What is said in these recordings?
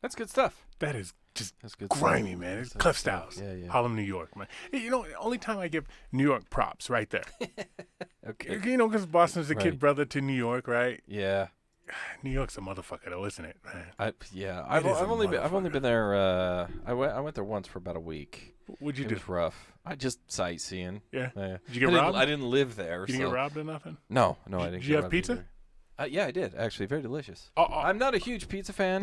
That's good stuff. That is just That's good grimy, stuff. man. It's That's Cliff good stuff. Styles. Yeah. Harlem, New York, man. You know, the only time I give New York props right there. Okay. You know, because Boston's the kid Right. brother to New York, right? Yeah. New York's a motherfucker, though, isn't it, man? I've is a only motherfucker. been there. I went there once for about a week. What'd you It do? was rough. I just sightseeing. Yeah. Yeah. Did you get robbed? I didn't live there. You didn't get robbed or nothing? No, I didn't. Did get you have robbed pizza? either. Yeah, I did actually. Very delicious. Oh, I'm not a huge pizza fan.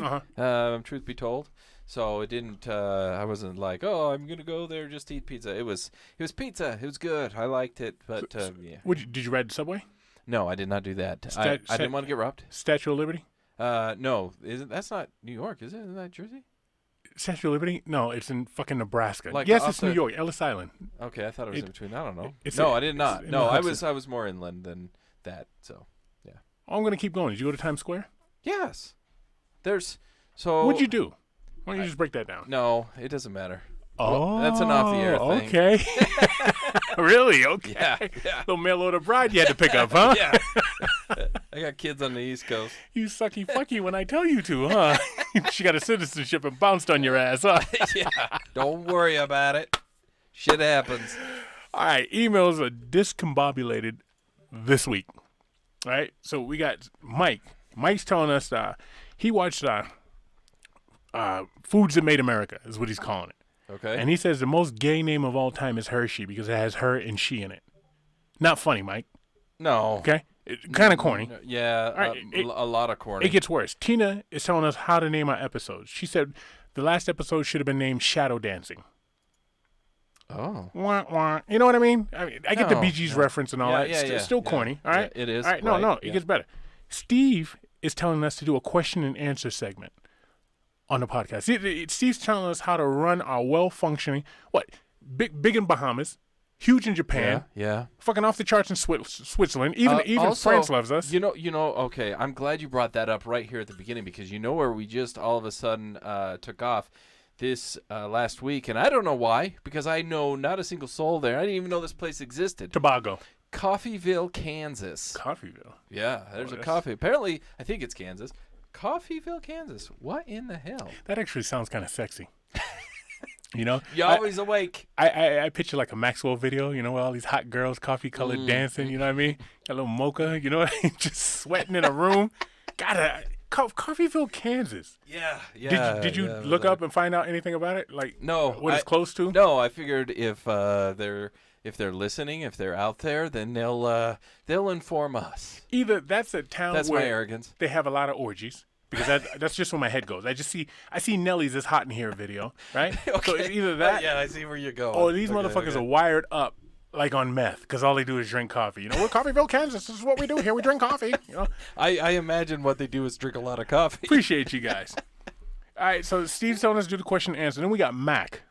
Truth be told, so it didn't. I wasn't like, oh, I'm gonna go there just to eat pizza. It was pizza. It was good. I liked it, but yeah. Did you ride the subway? No, I did not do that. I didn't want to get robbed. Statue of Liberty? No, that's not New York, is it? Isn't that Jersey? Statue of Liberty? No, it's in fucking Nebraska. Like yes, off it's New the- York, Ellis Island. Okay, I thought it was in between. I don't know. No, I did not. in No, the I Hudson. was more inland than that. So I'm going to keep going. Did you go to Times Square? yes, there's so. What'd you do? Why don't you just break that down? No, it doesn't matter. Oh, that's an off-the-air thing. Okay. Really? Okay. Yeah. Little mail order bride you had to pick up, huh? Yeah. I got kids on the East Coast. You sucky fucky when I tell you to, huh? She got a citizenship and bounced on your ass, huh? Yeah. Don't worry about it. Shit happens. All right. Emails are discombobulated this week. All right. So we got Mike. Mike's telling us he watched Foods That Made America is what he's calling it. Okay. And he says the most gay name of all time is Hershey because it has her and she in it. Not funny, Mike. No. Okay? Kind of corny. Yeah. right, a lot of corny. It gets worse. Tina is telling us how to name our episodes. She said the last episode should have been named Shadow Dancing. Oh. Wah, wah. You know what I mean? I get the No, Bee Gees no. reference and all Yeah, that. yeah, It's still yeah. corny. All right? Yeah, it is, All right. right, No. It yeah. gets better. Steve is telling us to do a question and answer segment on the podcast. Steve's telling us how to run our well-functioning, big in Bahamas, huge in Japan, Yeah. fucking off the charts in Switzerland. Even Also, France loves us. You know. Okay, I'm glad you brought that up right here at the beginning because you know where we just all of a sudden took off this last week, and I don't know why because I know not a single soul there. I didn't even know this place existed. Tobago. Coffeeville, Kansas. Coffeeville. Yeah, there's a that's- coffee. Apparently, I think it's Kansas. Coffeeville, Kansas. What in the hell? That actually sounds kind of sexy. You know? You're always awake. I picture like a Maxwell video, you know, with all these hot girls, coffee-colored dancing, you know what I mean? Got a little mocha, you know what I mean? Just sweating in a room. Coffeeville, Kansas. Yeah. Did you look up and find out anything about it? Like, No, what it's close to? No, I figured if they're listening, if they're out there, then they'll inform us. Either that's a town That's my where arrogance. they have a lot of orgies. Because that's just where my head goes. I see Nelly's "It's Hot in Here" video, right? So it's either that, Yeah, I see where you're going. or these motherfuckers are wired up like on meth because all they do is drink coffee. You know, we're Coffeeville, Kansas. This is what we do here. We drink coffee. You know, I imagine what they do is drink a lot of coffee. appreciate you guys. All right, so Steve's telling us to do the question and answer. Then we got Mac.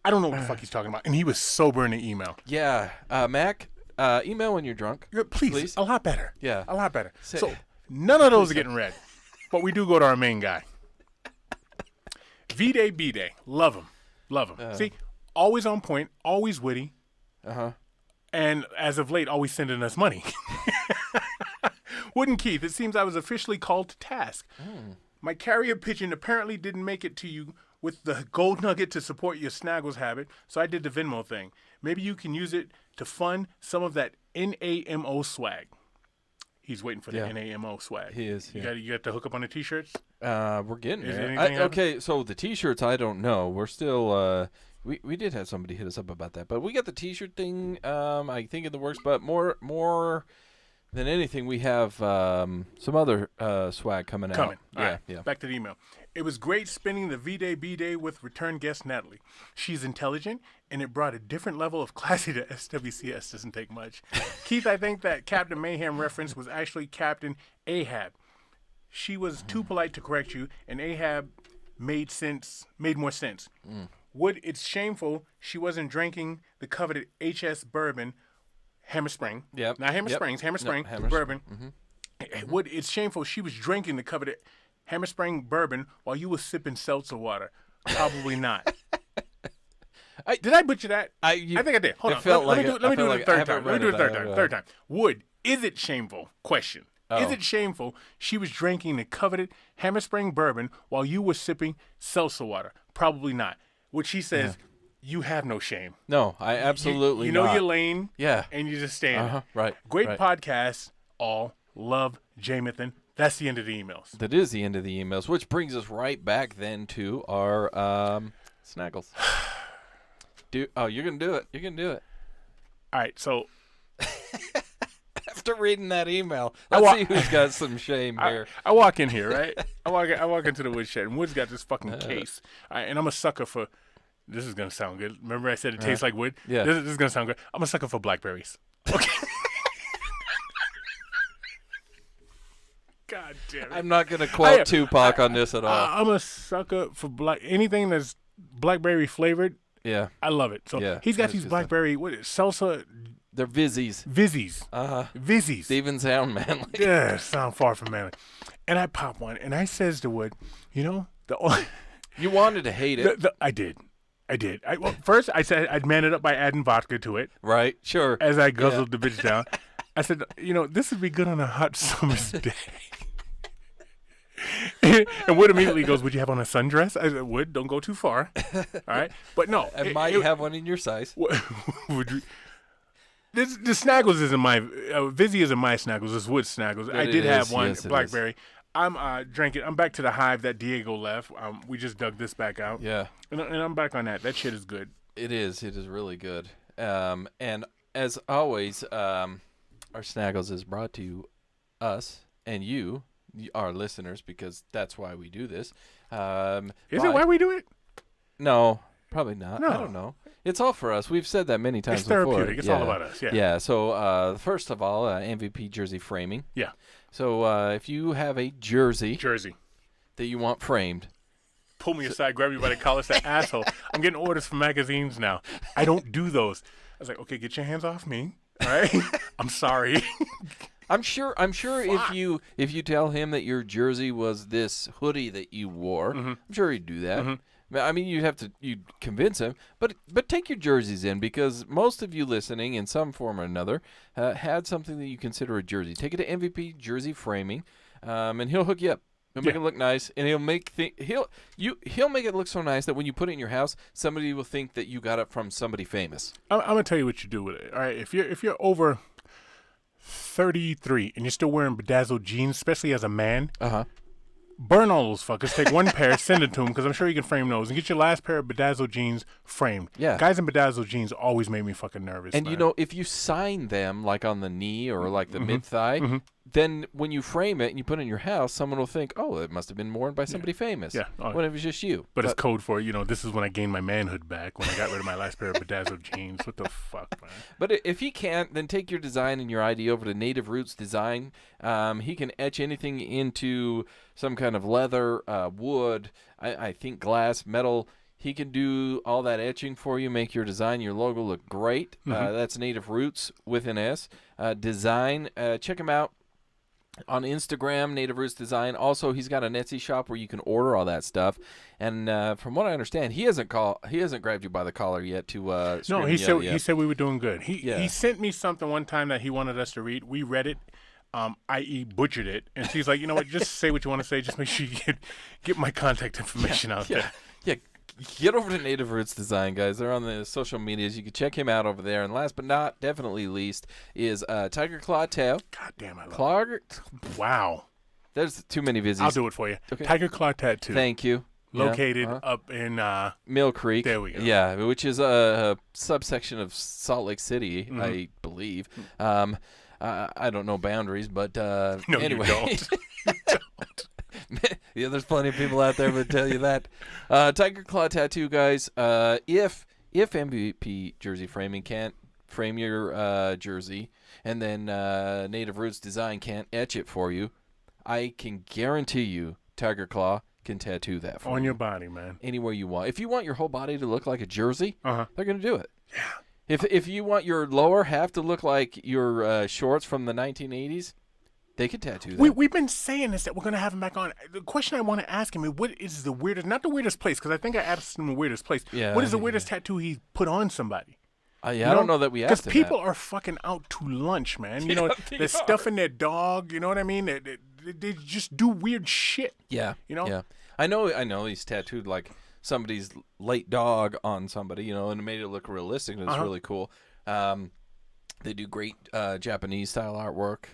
I don't know what the fuck he's talking about, and he was sober in the email. Yeah, Mac, email when you're drunk. Please, a lot better. Yeah. a lot better. Say- So none of those are getting read, but we do go to our main guy. V-Day, B-Day. Love him. See, always on point, always witty, and as of late, always sending us money. Wooden Keith, it seems I was officially called to task. My carrier pigeon apparently didn't make it to you with the gold nugget to support your Snaggles habit, so I did the Venmo thing. Maybe you can use it to fund some of that NAMO swag. He's waiting for the Yeah. NAMO swag. He is, You yeah. got to hook up on the T-shirts? We're getting Is there. anything happening? Okay, so the T-shirts, I don't know. We're still. We did have somebody hit us up about that, but we got the T-shirt thing. I think in the works, but more than anything, we have some other swag coming out. All Yeah, right, yeah. Back to the email. It was great spending the V-Day B-Day with return guest Natalie. She's intelligent, and it brought a different level of classy to SWCS. Doesn't take much. Keith, I think that Captain Mayhem reference was actually Captain Ahab. She was too polite to correct you, and Ahab made more sense. Wood, it's shameful she wasn't drinking the coveted HS bourbon, Hammer Spring. Yep. Not Hammer Yep. Springs, Hammer No, Spring, Hammer bourbon. Wood, it's shameful she was drinking the coveted Hammer Spring bourbon while you were sipping seltzer water. Probably not. Did I butcher that? I think I did. Hold on. felt Let me like do it. it the I third haven't time. Let me read do it it. the third time. Wood, is it shameful? Question. Is it shameful she was drinking the coveted Hammer Spring bourbon while you were sipping seltzer water? Probably not. Which she says, you have no shame. No, I absolutely You know not. your lane. Yeah. And you just stand there. Right. Great right. podcast. All love, Jamathan. That's the end of the emails. That is the end of the emails, which brings us right back then to our Snaggles. You're going to do it. You're going to do it. All right, so After reading that email, let's see who's got some shame here. I walk in here, right? I walk into the woodshed, and Wood's got this fucking case. All right, and I'm a sucker for, this is going to sound good. Remember I said it tastes like wood? Yeah. This is going to sound good. I'm a sucker for blackberries. Okay. God damn it. I'm not going to quote Tupac on this at all. I'm a sucker for anything that's blackberry flavored. Yeah. I love it. So Yeah, he's got that's these good blackberry salsa They're Vizzies. Vizzies. Vizzies. Steven sound manly. Yeah, sound far from manly. And I pop one, and I says to Wood, You wanted to hate it. I did. Well, first, I said I'd man it up by adding vodka to it. Right, sure. As I guzzled the bitch down. I said, this would be good on a hot summer's day. And Wood immediately goes, would you have on a sundress? I said, Wood, don't go too far. All right? But no. I might have one in your size. Would you? The Snaggles isn't my, Vizzy isn't my Snaggles, it's Wood's Snaggles. I did have one, yes, blackberry. I'm drinking. I'm back to the hive that Diego left. We just dug this back out. Yeah. And I'm back on that. That shit is good. It is. It is really good. And as always, our Snaggles is brought to us and you, our listeners, because that's why we do this. Is it why we do it? No, probably not. No. I don't know. It's all for us. We've said that many times It's before. therapeutic. It's all about us. Yeah. Yeah. So first of all, MVP jersey framing. Yeah. So if you have a jersey that you want framed, pull me aside, grab me by the collar, say, asshole, I'm getting orders from magazines now. I don't do those. I was like, okay, get your hands off me. All right? I'm sorry. I'm sure if you tell him that your jersey was this hoodie that you wore, I'm sure he'd do that. I mean, you'd convince him, but take your jerseys in, because most of you listening in some form or another had something that you consider a jersey. Take it to MVP Jersey Framing, and he'll hook you up. He'll make it look nice, and he'll make it look so nice that when you put it in your house, somebody will think that you got it from somebody famous. I'm gonna tell you what you do with it. All right, if you're over 33 and you're still wearing bedazzled jeans, especially as a man, burn all those fuckers. Take one pair, send it to him, because I'm sure you can frame those, and get your last pair of bedazzled jeans framed. Yeah. Guys in bedazzled jeans always made me fucking nervous. And man. if you sign them like on the knee or like the mid thigh, then when you frame it and you put it in your house, someone will think, oh, it must have been worn by somebody famous. Yeah. When it was just you. But it's code for, this is when I gained my manhood back, when I got rid of my last pair of bedazzled jeans. What the fuck, man? But if he can't, then take your design and your ID over to Native Roots Design. He can etch anything into some kind of leather, wood, I think glass, metal. He can do all that etching for you, make your design, your logo look great. That's Native Roots with an S. Design. Check him out on Instagram, Native Roots Design. Also, he's got an Etsy shop where you can order all that stuff. And from what I understand, he hasn't grabbed you by the collar yet to. No, he said we were doing good. He sent me something one time that he wanted us to read. We read it. I.e. butchered it, and she's like, you know what? Just say what you want to say. Just make sure you get my contact information out there. Yeah. Get over to Native Roots Design, guys. They're on the social medias. You can check him out over there. And last but not definitely least is Tiger Claw Tail. God damn, I love it. Wow. There's too many Vizzies. I'll do it for you. Okay. Tiger Claw Tattoo. Thank you. Located up in Mill Creek. There we go. Yeah, which is a subsection of Salt Lake City, I believe. I don't know boundaries, but no, anyway. You don't. You don't. Yeah, there's plenty of people out there that tell you that. Tiger Claw Tattoo, guys. If MVP Jersey Framing can't frame your jersey, and then Native Roots Design can't etch it for you, I can guarantee you Tiger Claw can tattoo that for you. On your body, man. Anywhere you want. If you want your whole body to look like a jersey, they're going to do it. Yeah. If you want your lower half to look like your shorts from the 1980s, they could tattoo that. We've been saying this, that we're going to have him back on. The question I want to ask him is, what is the weirdest, not the weirdest place, because I think I asked him the weirdest place. Yeah, what is the weirdest tattoo he put on somebody? I don't know that we asked him because people that. are fucking out to lunch, man. You Yeah, know, they they're stuffing their dog. You know what I mean? They just do weird shit. Yeah. You know? Yeah. I know he's tattooed like somebody's late dog on somebody, you know, and it made it look realistic, and it's really cool. They do great Japanese style artwork.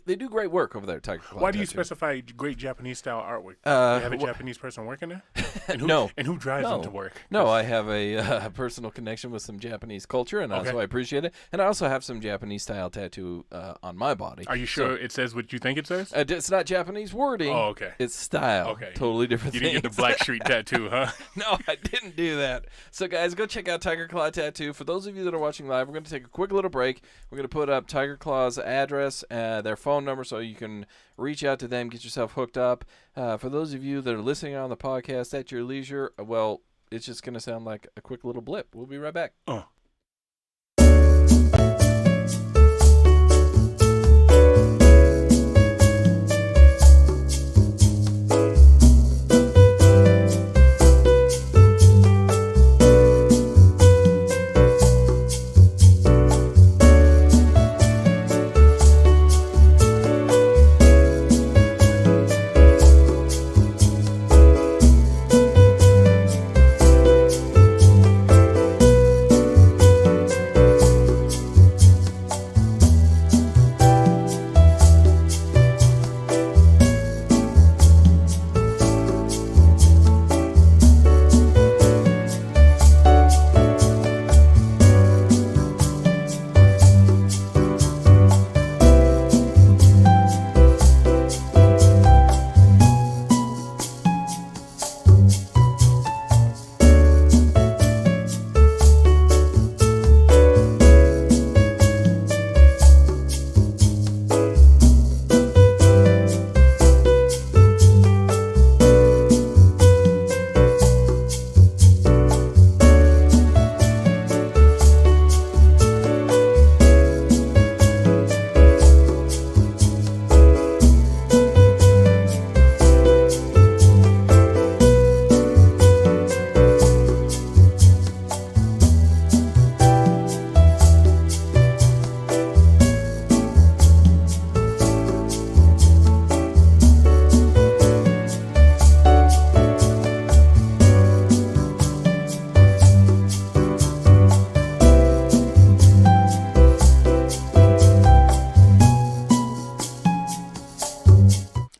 They do great work over there at Tiger Claw. Why do you Tattoo. specify great Japanese style artwork? You have a Japanese person working there? And who, No. And who drives them to work? No, I have a personal connection with some Japanese culture, and so I appreciate it. And I also have some Japanese style tattoo on my body. Are you sure it says what you think it says? It's not Japanese wording. Oh, okay. It's style. Okay. Totally different You things. didn't get the Black Street tattoo, huh? No, I didn't do that. So, guys, go check out Tiger Claw Tattoo. For those of you that are watching live, we're going to take a quick little break. We're going to put up Tiger Claw's address, their phone number, so you can reach out to them, get yourself hooked up. For those of you that are listening on the podcast at your leisure, well, it's just going to sound like a quick little blip. We'll be right back.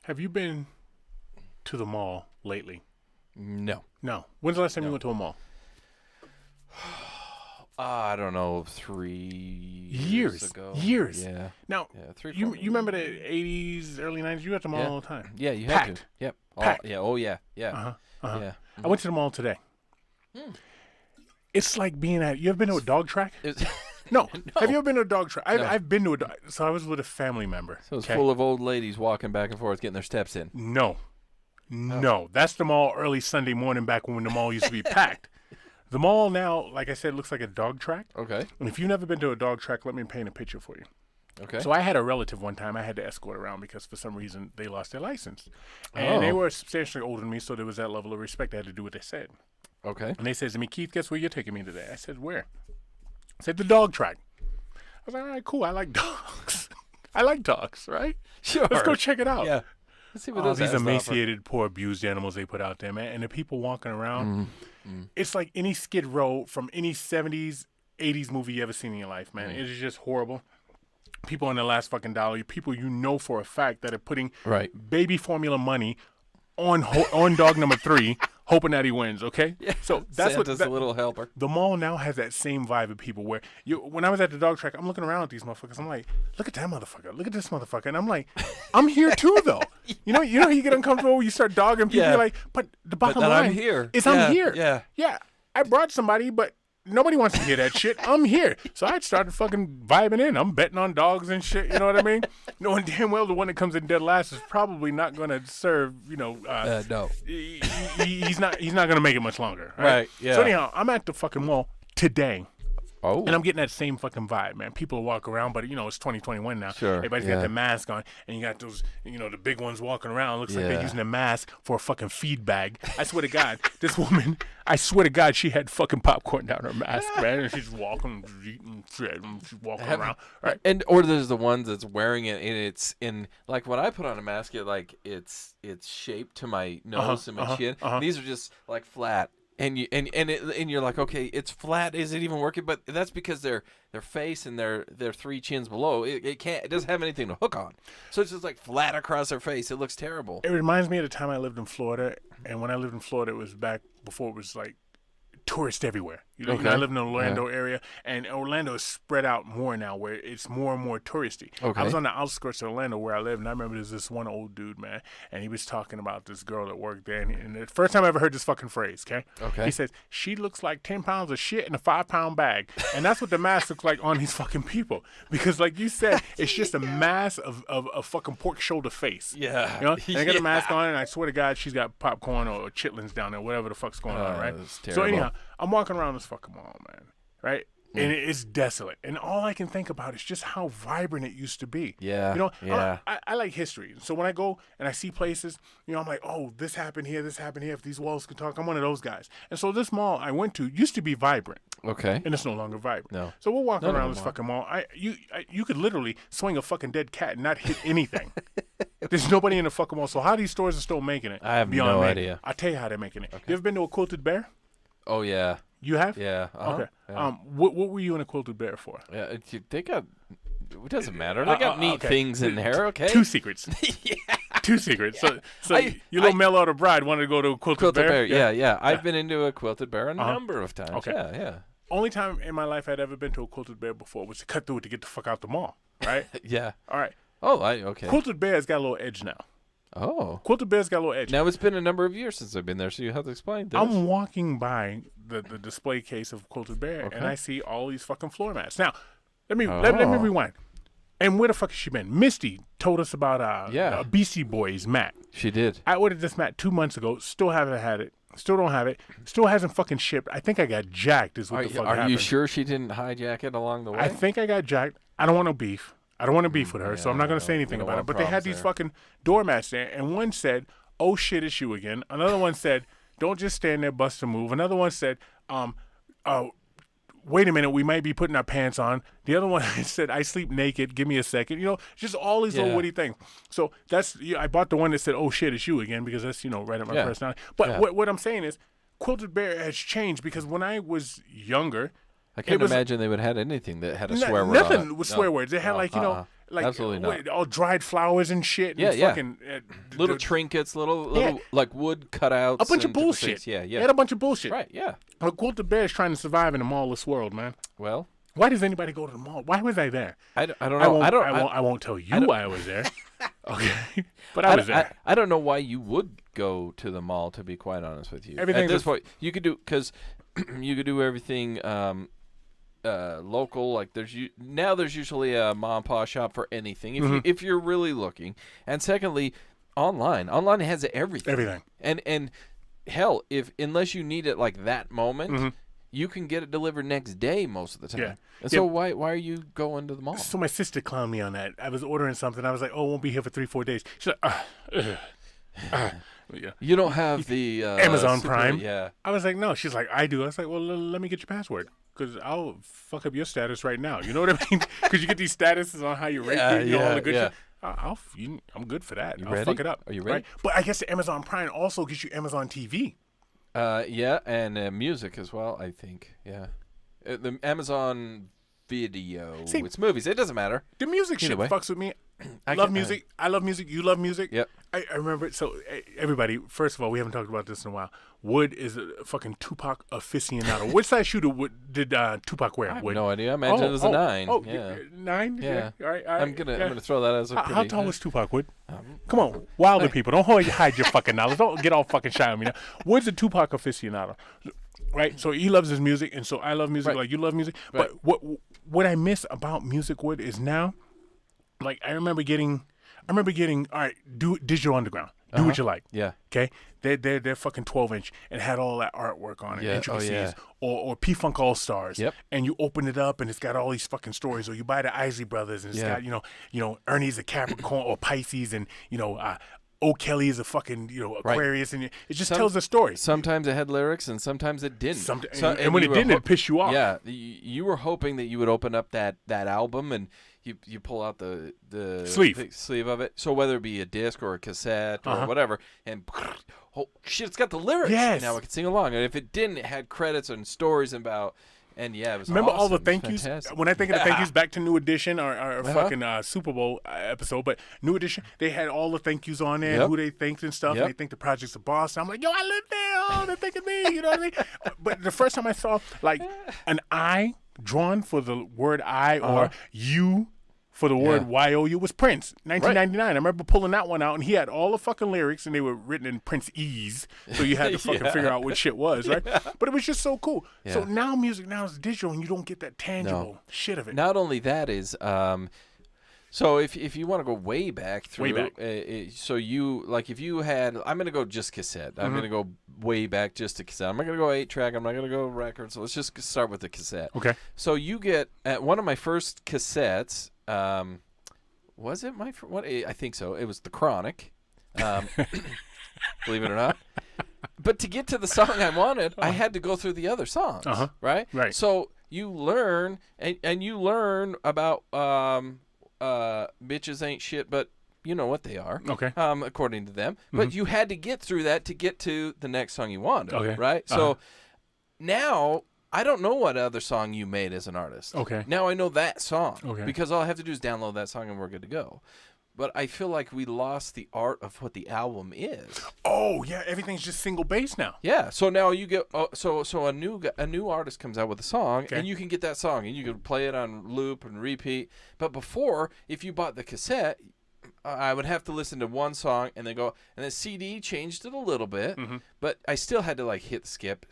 Have you been to the mall lately? No. No. When's the last time you went to a mall? I don't know, 3 Years ago. Years. Yeah. Now, Yeah, 3, you 4 remember the 80s, early 90s? You went to the mall Yeah. all the time. Yeah, you had Packed. to. Yep. Packed. Yeah. Oh, yeah. Yeah. Uh-huh. Uh-huh. Yeah. I went to the mall today. It's like being at, you ever been to a dog track? It was, No. Have you ever been to a dog track? No. I've been to a dog, so I was with a family member. so it was okay? full of old ladies walking back and forth, getting their steps in. No. No. That's the mall early Sunday morning back when the mall used to be packed. The mall now, like I said, looks like a dog track. Okay. And if you've never been to a dog track, let me paint a picture for you. Okay. So I had a relative one time I had to escort around because for some reason they lost their license. And they Oh. were substantially older than me, so there was that level of respect. I had to do what they said. Okay. And they said to me, Keith, guess where you're taking me today? I said, where? I said, the dog track. I was like, all right, cool. I like dogs. I like dogs, right? Sure. Let's go check it out. Yeah. Let's see what Oh, those these has to offer. emaciated, poor, abused animals they put out there, man. And the people walking around, it's like any Skid Row from any 70s, 80s movie you ever seen in your life, man. It is just horrible. People on their last fucking dollar, people you know for a fact that are putting Right. baby formula money on on dog number 3, hoping that he wins, okay? Yeah. So that's Santa's what a little helper. the mall now has that same vibe of people where when I was at the dog track, I'm looking around at these motherfuckers. I'm like, look at that motherfucker. Look at this motherfucker. And I'm like, I'm here too, though. You know how you get uncomfortable, you start dogging people. Yeah. You're like, but the bottom that line I'm here. is Yeah, I'm here. yeah. Yeah. I brought somebody, but nobody wants to hear that shit. I'm here. So I started fucking vibing in. I'm betting on dogs and shit. You know what I mean? Knowing damn well the one that comes in dead last is probably not going to serve, No. he's not going to make it much longer. Right, yeah. So anyhow, I'm at the fucking mall today. Oh. And I'm getting that same fucking vibe, man. People walk around, but it's 2021 now. Sure. Everybody's got their mask on, and you got those, the big ones walking around. Looks like they're using a mask for a fucking feed bag. I swear to God, this woman, I swear to God, she had fucking popcorn down her mask, man. And she's walking, eating shit, and she's walking around, right? Or there's the ones that's wearing it, and it's in, like, when I put on a mask, it's shaped to my nose and my chin. These are just like flat. And you're like, okay, it's flat. Is it even working? But that's because their face and their 3 chins below, it doesn't have anything to hook on. So it's just like flat across their face. It looks terrible. It reminds me of the time I lived in Florida, and when I lived in Florida, it was back before it was like tourists everywhere. I live in the Orlando area, and Orlando is spread out more now, where it's more and more touristy. Okay. I was on the outskirts of Orlando where I live, and I remember there's this one old dude, man, and he was talking about this girl that worked there, and the first time I ever heard this fucking phrase, okay? He says, she looks like 10 pounds of shit in a 5-pound bag, and that's what the mask looks like on these fucking people, because like you said, it's just a mass of fucking pork shoulder face. Yeah. And I got a mask on, and I swear to God, she's got popcorn or chitlins down there, whatever the fuck's going on, right? So anyhow, I'm walking around this fucking mall, man, right? And it's desolate. And all I can think about is just how vibrant it used to be. Yeah. I like history. So when I go and I see places, I'm like, oh, this happened here, this happened here. If these walls could talk, I'm one of those guys. And so this mall I went to used to be vibrant. Okay. And it's no longer vibrant. No. So we're walking around this fucking mall. You could literally swing a fucking dead cat and not hit anything. There's nobody in the fucking mall. So how these stores are still making it? I have no idea. I'll tell you how they're making it. Okay. You ever been to a Quilted Bear? Oh, yeah. You have? Yeah. Okay. Yeah. What were you in a Quilted Bear for? Yeah, they got. It doesn't matter. They got neat things in there. Okay. 2 secrets. Yeah. 2 secrets. So your little mail order bride wanted to go to a Quilted Bear. Yeah. I've been into a Quilted Bear a number of times. Okay. Yeah. Only time in my life I'd ever been to a Quilted Bear before was to cut through it to get the fuck out the mall. Right. Yeah. All right. Oh, okay. Quilted Bear's got a little edge now. Oh. Quilted Bear's got a little edge. Now it's been a number of years since I've been there, so you have to explain this. I'm walking by the display case of Quilted Bear, and I see all these fucking floor mats. Now, let me rewind. And where the fuck has she been? Misty told us about a Beastie Boys mat. She did. I ordered this mat 2 months ago. Still haven't had it. Still don't have it. Still hasn't fucking shipped. I think I got jacked is what the fuck happened. Are you sure she didn't hijack it along the way? I think I got jacked. I don't want no beef. I don't want to beef with her, so I'm not going to say anything about it. But they had these fucking doormats there, and one said, oh shit, it's you again. Another one said, don't just stand there, bust a move. Another one said, wait a minute, we might be putting our pants on. The other one said, I sleep naked, give me a second. Just all these little witty things. So I bought the one that said, oh shit, it's you again, because that's, right up my personality. But what I'm saying is, Quilted Bear has changed, because when I was younger, I can't imagine they would have had anything that had a swear word nothing on it. with swear words. They had like absolutely not. All dried flowers and shit. And fucking, little trinkets, little like wood cutouts. A bunch of bullshit. Yeah. They had a bunch of bullshit. Right. Yeah. Quilted Bear is trying to survive in a mallless world, man. Well, why does anybody go to the mall? Why was I there? I don't know. I won't tell you why I was there. Okay, but I was there. I don't know why you would go to the mall. To be quite honest with you, at this point, you could do you could do everything. Local, like there's usually a mom and pop shop for anything if you're really looking, and secondly, online has everything, and hell, unless you need it like that moment, you can get it delivered next day most of the time. And so why are you going to the mall? So my sister clowned me on that. I was ordering something, I was like, oh, it won't be here for 3-4 days. She's like, you don't have the Amazon Prime. Yeah, I was like, no. She's like, I do. I was like, well, let me get your password, because I'll fuck up your status right now. You know what I mean? Because you get these statuses on how you rate all the good shit. I'm good for that. I'll fuck it up. Are you ready? Right? But I guess the Amazon Prime also gives you Amazon TV. And music as well, I think. Yeah, the Amazon Video. It's movies. It doesn't matter. The music shit fucks with me. I love music. I love music. You love music. Yep. I remember it. So everybody, first of all, we haven't talked about this in a while. Wood is a fucking Tupac aficionado. Which size shoe did Tupac wear? I have no idea. I imagine it was a 9. Oh, yeah. 9? Yeah. All right. I'm gonna throw that as a pretty... How tall was Tupac, Wood? Come on. Wilder people. Don't hide your fucking knowledge. Don't get all fucking shy on me now. Wood's a Tupac aficionado. Right? So he loves his music, and so I love music like you love music. Right. But what I miss about music, Wood, is now, like I remember getting all right, Digital Underground. Do What You Like. Yeah. Okay, they're fucking 12-inch and had all that artwork on it, intricacies. yeah. Or P-Funk All-Stars. Yep. And you open it up and it's got all these fucking stories. Or you buy the Isley Brothers and it's got Ernie's a Capricorn or Pisces and O'Kelly is a fucking Aquarius and it just tells a story. Sometimes it had lyrics and sometimes it didn't. And when it didn't, it pissed you off. Yeah, you were hoping that you would open up that album and you pull out the sleeve of it. So whether it be a disc or a cassette or whatever, and oh shit, it's got the lyrics. Yes. Now I can sing along. And if it didn't, it had credits and stories about. And it was remember awesome. all the thank yous. Fantastic. When I think of the thank yous, back to New Edition or fucking Super Bowl episode, but New Edition, they had all the thank yous on there, who they thanked and stuff, and they think the project's a boss. I'm like, yo, I live there. Oh, they're thanking me. You know what I mean? But the first time I saw like an I drawn for the word I or you for the word Y-O-U was Prince, 1999. I remember pulling that one out, and he had all the fucking lyrics, and they were written in Prince-ese, so you had to fucking figure out what shit was, right? But it was just so cool. Yeah. So now music is digital, and you don't get that tangible shit of it. Not only that is, so if you want to go way back through, so you, like if you had, I'm going to go just cassette. I'm going to go way back just to cassette. I'm not going to go 8-track. I'm not going to go record. So let's just start with the cassette. Okay. So you get, at one of my first cassettes, was it my what? I think so. It was the Chronic, believe it or not. But to get to the song I wanted, I had to go through the other songs, right? Right. So you learn, and you learn about bitches ain't shit, but you know what they are, according to them. But you had to get through that to get to the next song you wanted, right? So now I don't know what other song you made as an artist. Okay. Now I know that song because all I have to do is download that song and we're good to go. But I feel like we lost the art of what the album is. Oh yeah, everything's just single bass now. Yeah. So now you get so a new artist comes out with a song and you can get that song and you can play it on loop and repeat. But before, if you bought the cassette, I would have to listen to one song and then go, and the CD changed it a little bit, but I still had to like hit skip.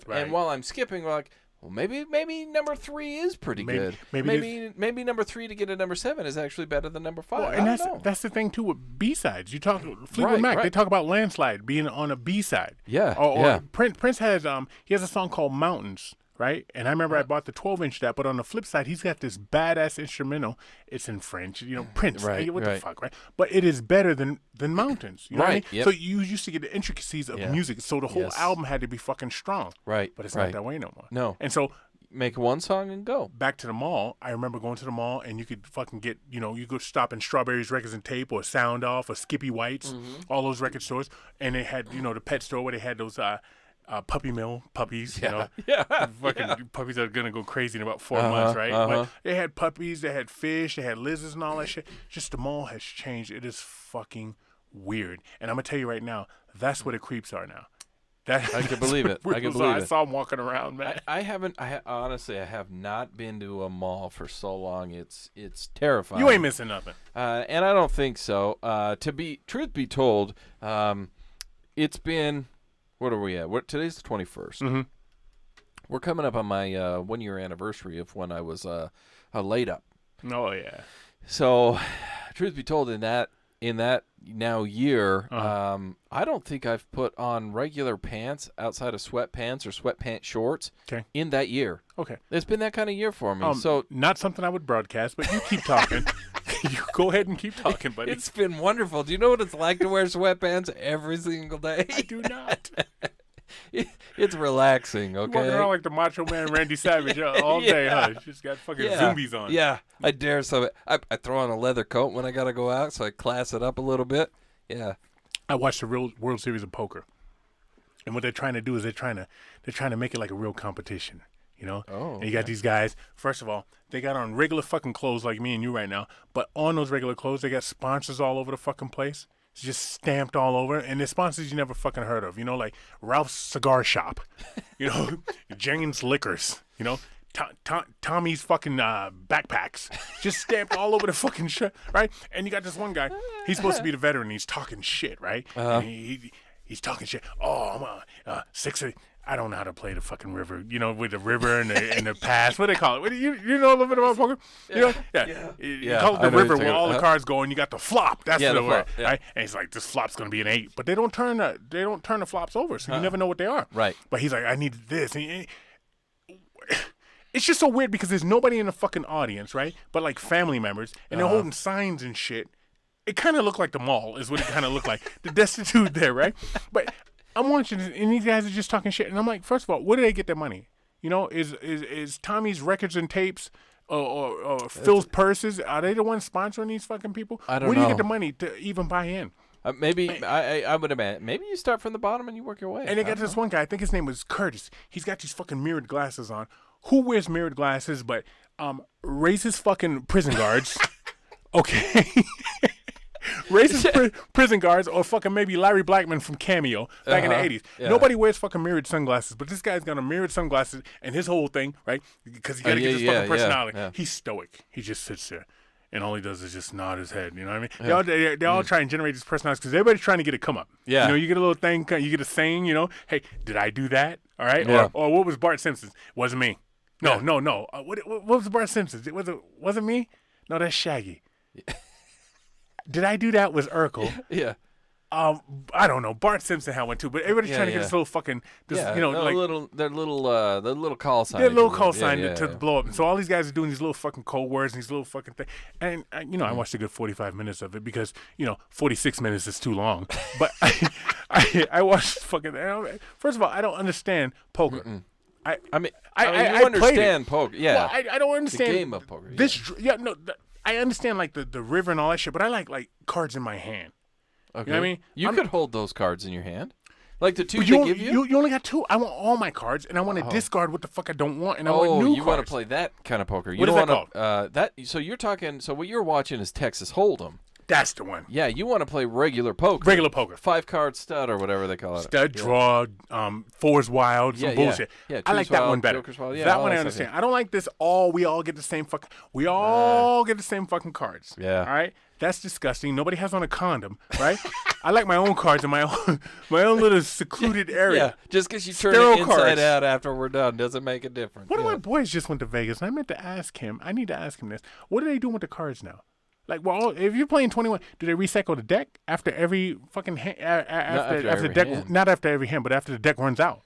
Right. And while I'm skipping, we're like, well, maybe number 3 is pretty good. Maybe number 3 to get a number 7 is actually better than number 5. Well, and that's the thing too with B-sides. You talk Fleetwood Mac. They talk about Landslide being on a B-side. Yeah. Or Prince has he has a song called Mountains. Right? And I remember I bought the 12-inch that, but on the flip side, he's got this badass instrumental. It's in French, Prince. Right, what the fuck, right? But it is better than Mountains. You know what I mean? Yep. So you used to get the intricacies of music. So the whole album had to be fucking strong. Right. But it's not that way no more. No. And so make one song and go. Back to the mall. I remember going to the mall and you could fucking get, you could stop in Strawberries Records and Tape or Sound Off or Skippy White's, all those record stores. And they had, the pet store where they had those puppy mill puppies, fucking puppies are gonna go crazy in about 4 months, right? But they had puppies, they had fish, they had lizards and all that shit. Just the mall has changed. It is fucking weird. And I'm gonna tell you right now, that's where the creeps are now. I can believe it. I saw them walking around, man. Honestly, I have not been to a mall for so long. It's terrifying. You ain't missing nothing. And I don't think so. Truth be told, it's been. What are we at? Today's the 21st. We're coming up on my 1-year anniversary of when I was laid up. Oh yeah. So, truth be told, in that now year, I don't think I've put on regular pants outside of sweatpants or sweatpants shorts in that year. Okay. It's been that kind of year for me. So not something I would broadcast, but you keep talking. You go ahead and keep talking, buddy. It's been wonderful. Do you know what it's like to wear sweatpants every single day? I do not. It's relaxing, okay? Walking around like the Macho Man Randy Savage all day, huh? Just got fucking zombies on. Yeah, I dare some. I throw on a leather coat when I got to go out, so I class it up a little bit. Yeah. I watched the real World Series of Poker. And what they're trying to do is they're trying to make it like a real competition. And you got these guys, first of all, they got on regular fucking clothes like me and you right now, but on those regular clothes, they got sponsors all over the fucking place. It's just stamped all over, and they're sponsors you never fucking heard of, like Ralph's Cigar Shop, Jane's Liquors, Tommy's fucking backpacks, just stamped all over the fucking shit, right? And you got this one guy, he's supposed to be the veteran, he's talking shit, right? And he's talking shit. Oh, I'm 6. I don't know how to play the fucking river. You know, with the river and the pass. What do they call it? What do you know a little bit about poker? You know? Yeah. You call it the river where all the cards go and you got the flop. That's the word. Yeah. Right? And he's like, this flop's gonna be an 8, but they don't turn the flops over, so you never know what they are. Right. But he's like, I need this. And it's just so weird because there's nobody in the fucking audience, right? But like family members, and they're holding signs and shit. It kind of looked like the mall, is what it kind of looked like. The destitute there, right? But I'm watching this, and these guys are just talking shit, and I'm like, first of all, where do they get their money? You know, is Tommy's records and tapes or Phil's purses? Are they the ones sponsoring these fucking people? I don't know. Where do you get the money to even buy in? Maybe I would imagine. Maybe you start from the bottom and you work your way. And they got this one guy. I think his name was Curtis. He's got these fucking mirrored glasses on. Who wears mirrored glasses? But raises fucking prison guards. Okay. Racist prison guards or fucking maybe Larry Blackman from Cameo back in the 80s. Yeah. Nobody wears fucking mirrored sunglasses, but this guy's got a mirrored sunglasses and his whole thing, right? Because you got to get his fucking personality. Yeah. He's stoic. He just sits there. And all he does is just nod his head. You know what I mean? They all try and generate this personality because everybody's trying to get a come up. Yeah. You know, you get a little thing, you get a saying, you know, hey, did I do that? All right? Yeah. Or what was Bart Simpson's? Wasn't me. No. What was Bart Simpson's? Wasn't me? No, that's Shaggy. Yeah. Did I do that? Was Urkel? Yeah. I don't know. Bart Simpson had one too, but everybody's trying to get this little fucking, you know, like their little call sign. Their little call sign to blow up. And so all these guys are doing these little fucking code words and these little fucking things. And you know, I watched a good 45 minutes of it because 46 minutes is too long. But I watched fucking. First of all, I don't understand poker. Mm-mm. I mean, you understand poker, yeah. Well, I don't understand the game of poker. I understand like the river and all that shit, but I like cards in my hand. Okay. You know what I mean? You could hold those cards in your hand. Like the 2 they give you? You only got 2. I want all my cards, and I want to discard what the fuck I don't want, and I want new cards. You want to play that kind of poker. What is that called? So you're talking, so what you're watching is Texas Hold'em. That's the one. Yeah, you want to play regular poker. Regular poker. 5-card stud or whatever they call it. Stud, draw, fours wild, some bullshit. Yeah, I like that one better. That one I understand. I don't like this we all get the same fucking get the same fucking cards. Yeah. All right? That's disgusting. Nobody has on a condom, right? I like my own cards in my own little secluded area. Yeah, just because you turn it inside out after we're done doesn't make a difference. One of my boys just went to Vegas, and I meant to ask him. I need to ask him this. What are they doing with the cards now? Like, well, if you're playing 21, do they recycle the deck after every fucking after the deck? Hand. Not after every hand, but after the deck runs out.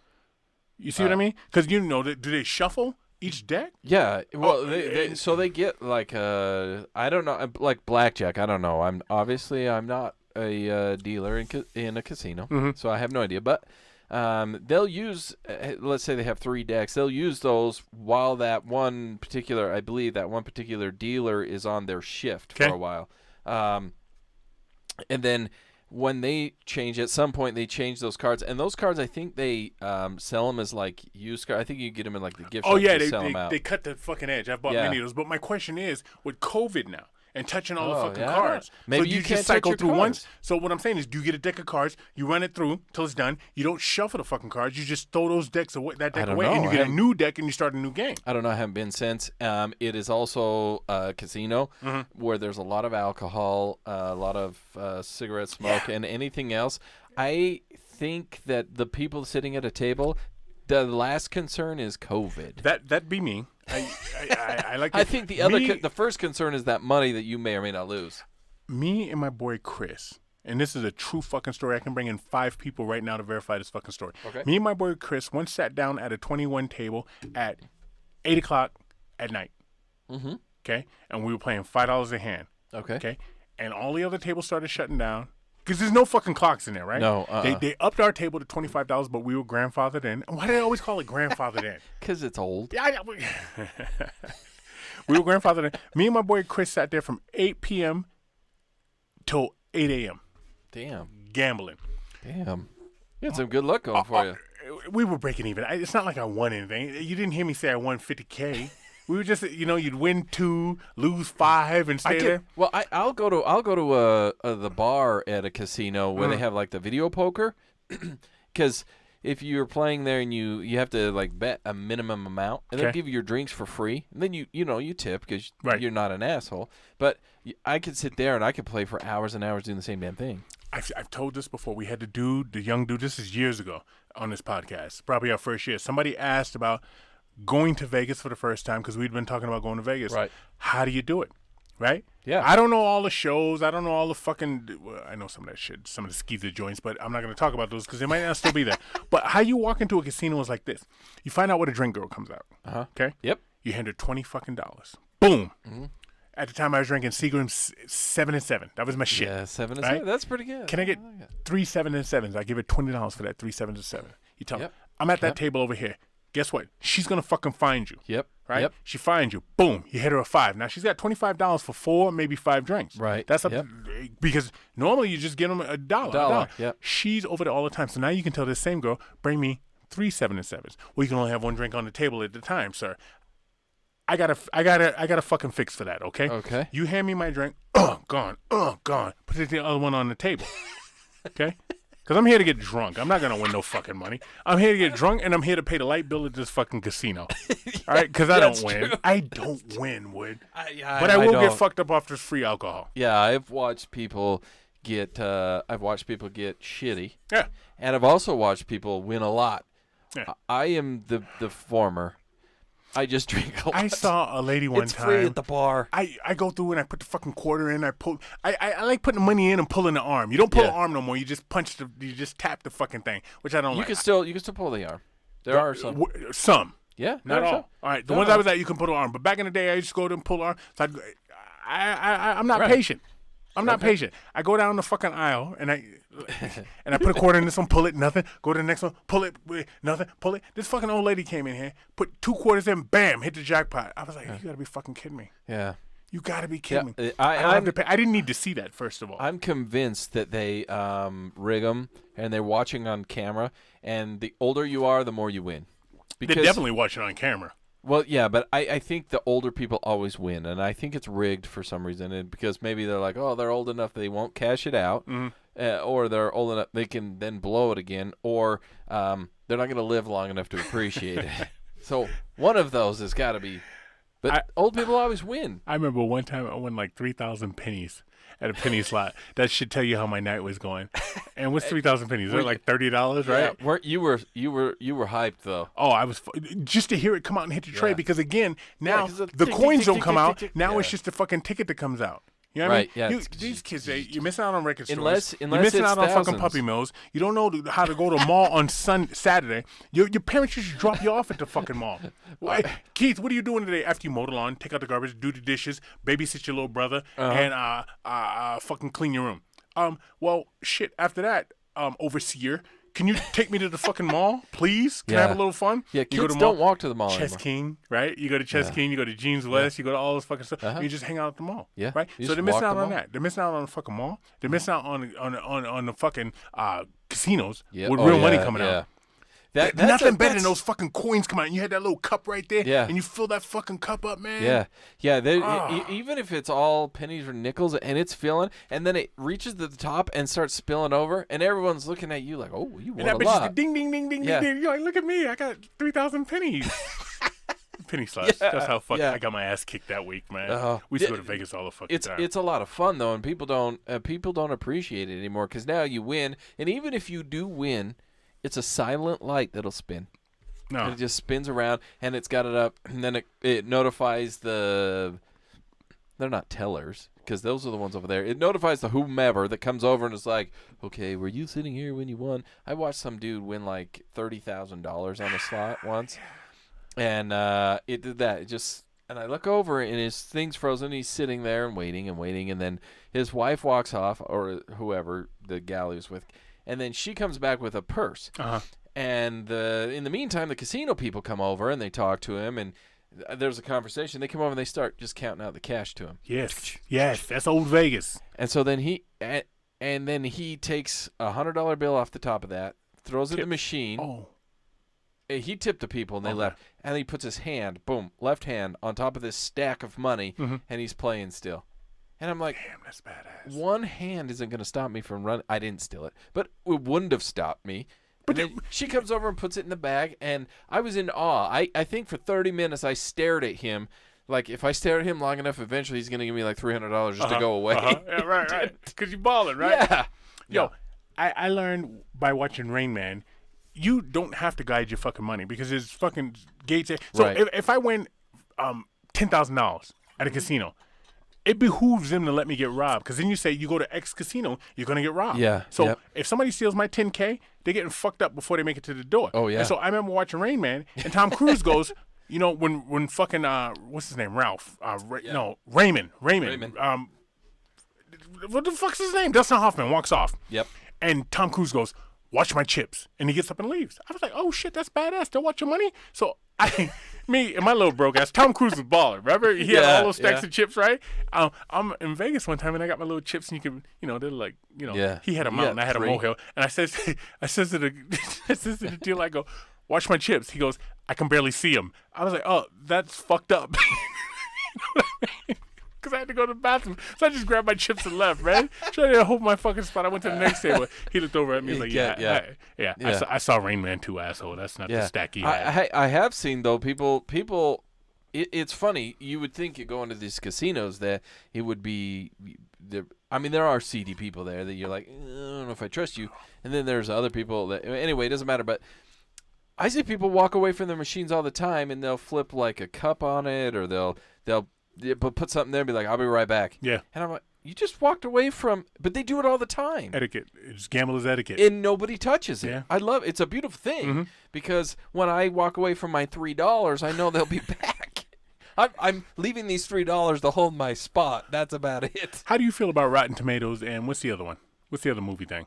You see what I mean? Because do they shuffle each deck? Yeah. Well, they get like I don't know, like Blackjack. I don't know. I'm not a dealer in a casino, so I have no idea. But they'll use, let's say they have 3 decks. They'll use those while I believe that one particular dealer is on their shift for a while. And then when they change, at some point they change those cards. And those cards, I think they sell them as like used cards. I think you get them in like the gift shop. Oh, yeah, they cut the fucking edge. I've bought many of those. But my question is, with COVID now, and touching all the fucking cards. Maybe so you just cycle through once. So what I'm saying is, do you get a deck of cards? You run it through till it's done. You don't shuffle the fucking cards. You just throw those decks away, and you get a new deck, and you start a new game. I don't know. I haven't been since. It is also a casino where there's a lot of alcohol, a lot of cigarette smoke, and anything else. I think that the people sitting at a table, the last concern is COVID. That'd be me. I like. I think the first concern is that money that you may or may not lose. Me and my boy Chris, and this is a true fucking story. I can bring in 5 people right now to verify this fucking story. Okay. Me and my boy Chris once sat down at a 21 table at 8 o'clock at night. Okay, and we were playing $5 a hand. Okay, and all the other tables started shutting down. Because there's no fucking clocks in there, right? No. They upped our table to $25, but we were grandfathered in. Why do they always call it grandfathered in? Because it's old. Yeah, we were grandfathered in. Me and my boy Chris sat there from 8 p.m. till 8 a.m. Damn. Gambling. Damn. You had some good luck going for you. We were breaking even. It's not like I won anything. You didn't hear me say I won $50K. We were just, you'd win 2, lose 5, and stay there. Well, I'll go to the bar at a casino where they have like the video poker, because if you're playing there and you have to like bet a minimum amount, and they'll give you your drinks for free, and then you tip because you're not an asshole. But I could sit there and I could play for hours and hours doing the same damn thing. I've told this before. We had the young dude, this is years ago on this podcast, probably our first year. Somebody asked about going to Vegas for the first time because we'd been talking about going to Vegas. Right. How do you do it? Right? Yeah. I don't know all the shows. I don't know all the fucking. Well, I know some of that shit, some of the skeezer joints, but I'm not going to talk about those because they might not still be there. But how you walk into a casino is like this: you find out what a drink girl comes out. Okay. Yep. You hand her $20 fucking. Boom. Mm-hmm. At the time I was drinking Seagram's 7 and 7. That was my shit. Yeah, 7 and right? 7. That's pretty good. Can I get 3 7 and 7s? I give her $20 for that 3 7 and 7. You tell her, I'm at that table over here. Guess what? She's gonna fucking find you. Yep. Right? Yep. She finds you. Boom. You hit her a 5. Now she's got $25 for 4, maybe 5 drinks. Right. That's up because normally you just get them a dollar. Yep. She's over there all the time. So now you can tell this same girl, bring me 3 7 and 7s. Well, you can only have one drink on the table at the time, sir. I gotta fucking fix for that, okay? Okay. You hand me my drink, gone. Put the other one on the table, okay? Because I'm here to get drunk. I'm not gonna win no fucking money. I'm here to get drunk, and I'm here to pay the light bill at this fucking casino. All right? Because I don't win. True. I don't win, Wood. But I will get fucked up off this free alcohol. Yeah, I've watched people get shitty. Yeah. And I've also watched people win a lot. Yeah. I am the former. I just drink a lot. I saw a lady one time. It's free at the bar. I go through and I put the fucking quarter in. I pull. I like putting the money in and pulling the arm. You don't pull the arm no more. You just punch the. You just tap the fucking thing, which I don't like. You can still pull the arm. There are some. Some. Yeah. Not all. All right. The ones I was at, you can pull the arm. But back in the day, I used to go there and pull the arm. So I'm not patient. I'm not patient. I go down the fucking aisle and I put a quarter in this one, pull it, nothing. Go to the next one, pull it, nothing, pull it. This fucking old lady came in here, put 2 quarters in, bam, hit the jackpot. I was like, you gotta be fucking kidding me. Yeah. You gotta be kidding me. I didn't need to see that, first of all. I'm convinced that they rig them and they're watching on camera. And the older you are, the more you win. They're definitely watching on camera. Well, yeah, but I think the older people always win, and I think it's rigged for some reason, and because maybe they're like, oh, they're old enough they won't cash it out, or they're old enough they can then blow it again, or they're not going to live long enough to appreciate it. So one of those has got to be. But old people always win. I remember one time I won like 3,000 pennies at a penny slot. That should tell you how my night was going. And what's 3,000 pennies? They're like $30, right? Yeah, you were hyped though. Oh, I was just to hear it come out and hit the tray because again, now 'cause the coins don't come out. Now it's just the fucking ticket that comes out. You know what I mean? Yeah. These kids, you're missing out on record stores. Unless you're missing it's out on fucking thousands. puppy mills. You don't know how to go to a mall on Saturday. Your parents should drop you off at the fucking mall. Keith, what are you doing today after you mow the lawn, take out the garbage, do the dishes, babysit your little brother, and fucking clean your room? Well, shit. After that, overseer, can you take me to the fucking mall, please? Can I have a little fun? Yeah, you kids go to don't walk to the mall Chess anymore. King, right? You go to Chess King, you go to Jeans West, you go to all this fucking stuff. You just hang out at the mall, right? You So just they're missing walk out the on mall. that. They're missing out on the fucking mall. They're missing out on the fucking casinos Yeah. with Oh, real money yeah, coming yeah. out. That's Nothing better than those fucking coins come out, and you had that little cup right there, Yeah. and you fill that fucking cup up, man. Yeah. Even if it's all pennies or nickels and it's filling, and then it reaches to the top and starts spilling over, and everyone's looking at you like, "Oh, you won And that a bitch lot." is ding, ding, ding, ding, Yeah. ding, ding. You're like, look at me, I got 3,000 pennies. Penny slots. That's how fucking I got my ass kicked that week, man. We used to go to Vegas all the fucking time. It's a lot of fun though, and people don't appreciate it anymore because now you win, and even if you do win, it's a silent light that'll spin. No. And it just spins around, and it's got it up, and then it notifies the. They're not tellers because those are the ones over there. It notifies the whomever that comes over and is like, "Okay, were you sitting here when you won?" I watched some dude win like $30,000 on a slot once, and it did that. It just, and I look over and his thing's frozen. He's sitting there and waiting, and then his wife walks off, or whoever the gal he was with, and then she comes back with a purse. And in the meantime, the casino people come over and they talk to him, and there's a conversation. They come over and they start just counting out the cash to him. Yes, that's old Vegas. And so then he takes a $100 bill off the top of that, throws it in the machine. Oh, He tipped the people and they left. And he puts his hand, boom, left hand on top of this stack of money, and he's playing still. And I'm like, damn, that's badass. One hand isn't going to stop me from running. I didn't steal it, but it wouldn't have stopped me. But then she comes over and puts it in the bag, and I was in awe. I think for 30 minutes I stared at him. Like, if I stare at him long enough, eventually he's going to give me like $300 just to go away. Yeah, right. Because you're balling, right? Yeah. Yo, I learned by watching Rain Man, you don't have to guide your fucking money because there's fucking gates. So if I win $10,000 at a casino, it behooves them to let me get robbed because then you say you go to X casino, you're going to get robbed. Yeah. So if somebody steals my $10K, they're getting fucked up before they make it to the door. Oh, yeah. And so I remember watching Rain Man, and Tom Cruise goes, you know, when fucking, what's his name? Ralph. No, Raymond. What the fuck's his name? Dustin Hoffman walks off. Yep. And Tom Cruise goes, watch my chips. And he gets up and leaves. I was like, oh shit, that's badass. They'll watch your money. So me and my little broke ass, Tom Cruise was baller. Remember? He had all those stacks of chips, right? I'm in Vegas one time and I got my little chips and you can, you know, they're like, you know, he had a mountain, I had a molehill. And I says to the dealer, I go, watch my chips. He goes, I can barely see them. I was like, oh, that's fucked up. You know what I mean? Because I had to go to the bathroom. So I just grabbed my chips and left, man. Trying to hold my fucking spot. I went to the next table. He looked over at me like, I saw Rain Man 2, asshole. That's not the stack he had. I have seen, though, people it's funny. You would think you go into these casinos that it would be I mean, there are seedy people there that you're like, I don't know if I trust you. And then there's other people that, anyway, it doesn't matter. But I see people walk away from their machines all the time and they'll flip like a cup on it or they'll put something there and be like, I'll be right back. Yeah. And I'm like, you just walked away from, but they do it all the time. Etiquette. It's gambler's etiquette. And nobody touches it. Yeah. I love it. It's a beautiful thing because when I walk away from my $3, I know they'll be back. I'm leaving these $3 to hold my spot. That's about it. How do you feel about Rotten Tomatoes and what's the other one? What's the other movie thing?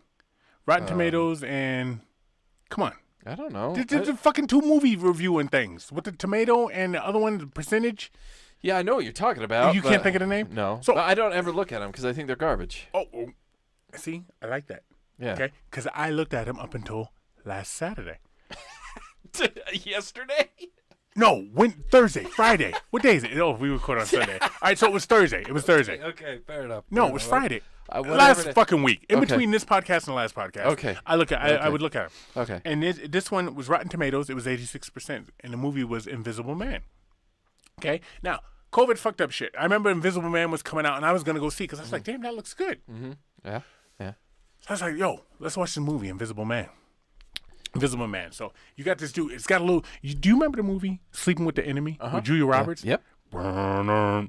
Rotten Tomatoes and, come on. I don't know. The fucking 2 movie reviewing things. With the tomato and the other one, the percentage. Yeah, I know what you're talking about. You can't think of the name? No. So I don't ever look at them because I think they're garbage. Oh, see, I like that. Yeah. Okay, because I looked at them up until last Saturday. Yesterday? No, Thursday, Friday. What day is it? Oh, we record on Sunday. All right, so it was Thursday. Okay, fair enough. No, it was Friday. Last fucking week. In between this podcast and the last podcast. Okay. I would look at them. Okay. And this one was Rotten Tomatoes. It was 86%. And the movie was Invisible Man. Okay. Now, COVID fucked up shit. I remember Invisible Man was coming out and I was going to go see because I was like, damn, that looks good. Mm-hmm. Yeah. So I was like, yo, let's watch the movie Invisible Man. So you got this dude. It's got a little. Do you remember the movie Sleeping with the Enemy with Julia Roberts? Yep. Burner.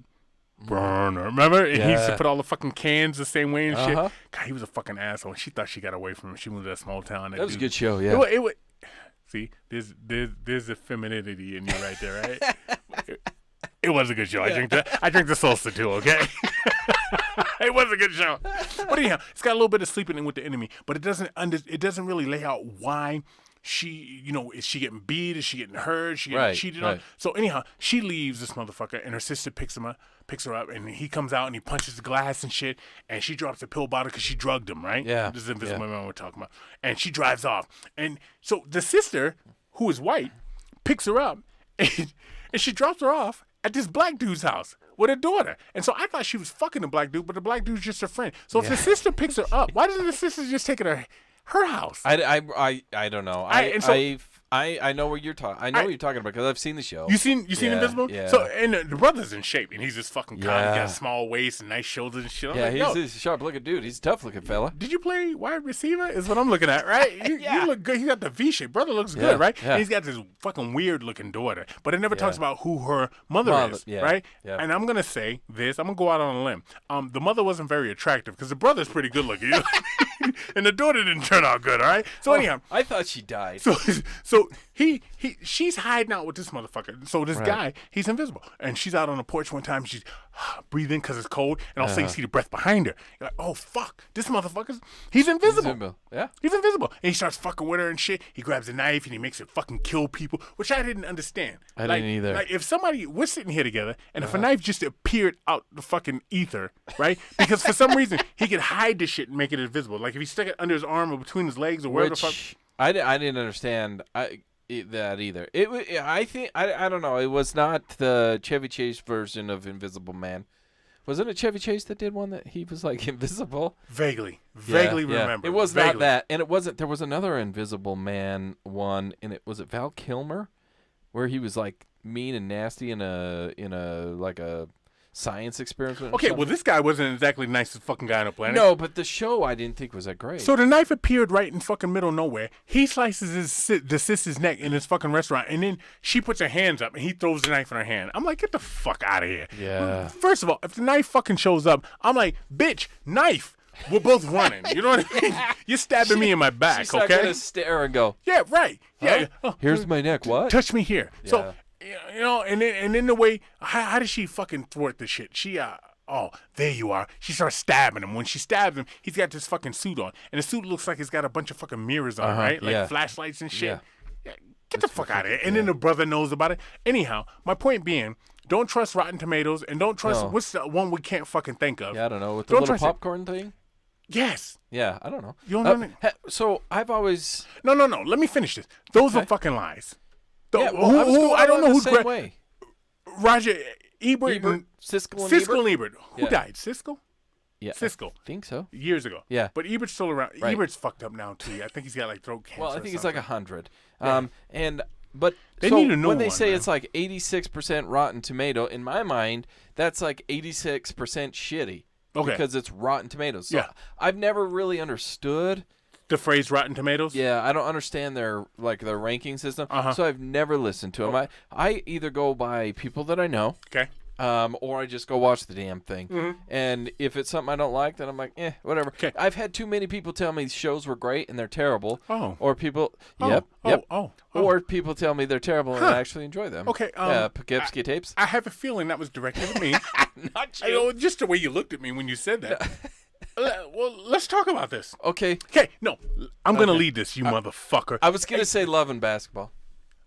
Remember? And he used to put all the fucking cans the same way and shit. God, he was a fucking asshole. She thought she got away from him. She moved to that small town. That was a good show. Yeah. See, there's a femininity in you right there, right? It was a good show. I drink the salsa too. Okay. It was a good show. But anyhow, it's got a little bit of Sleeping with the Enemy, but it doesn't really lay out why she, is she getting beat? Is she getting hurt? Is she getting cheated on? So anyhow, she leaves this motherfucker, and her sister picks her up, and he comes out and he punches the glass and shit, and she drops a pill bottle because she drugged him, right? Yeah. This is Invisible Man we're talking about, and she drives off, and so the sister, who is white, picks her up, and she drops her off at this black dude's house with her daughter. And so I thought she was fucking the black dude, but the black dude's just her friend. So if the sister picks her up, why doesn't the sister just take her to her house? I don't know. I know what you're talking. I know what you're talking about because I've seen the show. You seen Invisible? Yeah. So and the brother's in shape and he's just fucking calm. He got a small waist and nice shoulders and shit. He's a sharp looking dude. He's a tough looking fella. Did you play wide receiver? Is what I'm looking at, right? You look good. He got the V shape. Brother looks good, right? Yeah. And he's got this fucking weird looking daughter, but it never talks about who her mother is, right? Yeah. And I'm gonna say this. I'm gonna go out on a limb. The mother wasn't very attractive because the brother's pretty good looking. And the daughter didn't turn out good, all right? So anyhow, I thought she died. So she's hiding out with this motherfucker. So this guy, he's invisible, and she's out on the porch one time. She's breathing because it's cold, and all of a sudden you see the breath behind her. You're like, oh fuck, this motherfucker's he's invisible. He's invisible, and he starts fucking with her and shit. He grabs a knife and he makes it fucking kill people, which I didn't understand. I didn't either. Like if we're sitting here together, and if a knife just appeared out the fucking ether, right? Because for some reason he could hide this shit and make it invisible. Like if he stuck it under his arm or between his legs or wherever the fuck. I didn't understand that either. I don't know. It was not the Chevy Chase version of Invisible Man. Wasn't it Chevy Chase that did one that he was like invisible? Vaguely remember. It was not that, and it wasn't. There was another Invisible Man one, and was it Val Kilmer, where he was like mean and nasty in a like a science experiment. Okay, well, this guy wasn't exactly the nicest fucking guy on the planet. No, but the show I didn't think was that great. So the knife appeared right in fucking middle of nowhere. He slices the sister's neck in his fucking restaurant, and then she puts her hands up, and he throws the knife in her hand. I'm like, get the fuck out of here. Yeah. First of all, if the knife fucking shows up, I'm like, bitch, knife. We're both running. You know what I mean? You're stabbing me in my back, She's not okay? gonna stare and go, Yeah, right. Yeah. huh? Oh, Here's my neck. What? touch me here. Yeah. So, you know, and then the way, how does she fucking thwart the shit? She, oh, there you are. She starts stabbing him. When she stabs him, he's got this fucking suit on. And the suit looks like it's got a bunch of fucking mirrors on, right? Like yeah. flashlights and shit. Yeah. Get the fuck out of here. And then the brother knows about it. Anyhow, my point being, don't trust Rotten Tomatoes and don't trust, what's the one we can't fucking think of? Yeah, I don't know. With the Don't little trust it. popcorn thing? Yes. Yeah, I don't know. You don't know So I've always... No. Let me finish this. Those are fucking lies. Yeah, well, I don't know who... the same way. Roger Ebert, Siskel Siskel and Ebert. Who Yeah. died? Siskel? Yeah, Siskel. I think so. Years ago. Yeah. But Ebert's still around. Right. Ebert's fucked up now, too. I think he's got, like, throat cancer. Well, I think it's like 100. Yeah. But They so need a new when they one, say man. it's like 86% Rotten Tomato, in my mind, that's like 86% shitty. Okay. Because it's Rotten Tomatoes. So Yeah. I've never really understood. The phrase Rotten Tomatoes? Yeah, I don't understand their ranking system. Uh-huh. So I've never listened to them. I either go by people that I know. Okay. Or I just go watch the damn thing. Mm-hmm. And if it's something I don't like, then I'm like, whatever. 'Kay. I've had too many people tell me shows were great and they're terrible. Oh. Or people, Oh. yep. Oh. Or people tell me they're terrible and Huh. I actually enjoy them. Okay, Poughkeepsie tapes. I have a feeling that was directed at me. Not I know, just the way you looked at me when you said that. Well, let's talk about this. Okay. Okay, no. I'm going to lead this, you motherfucker. I was going to say Love and Basketball.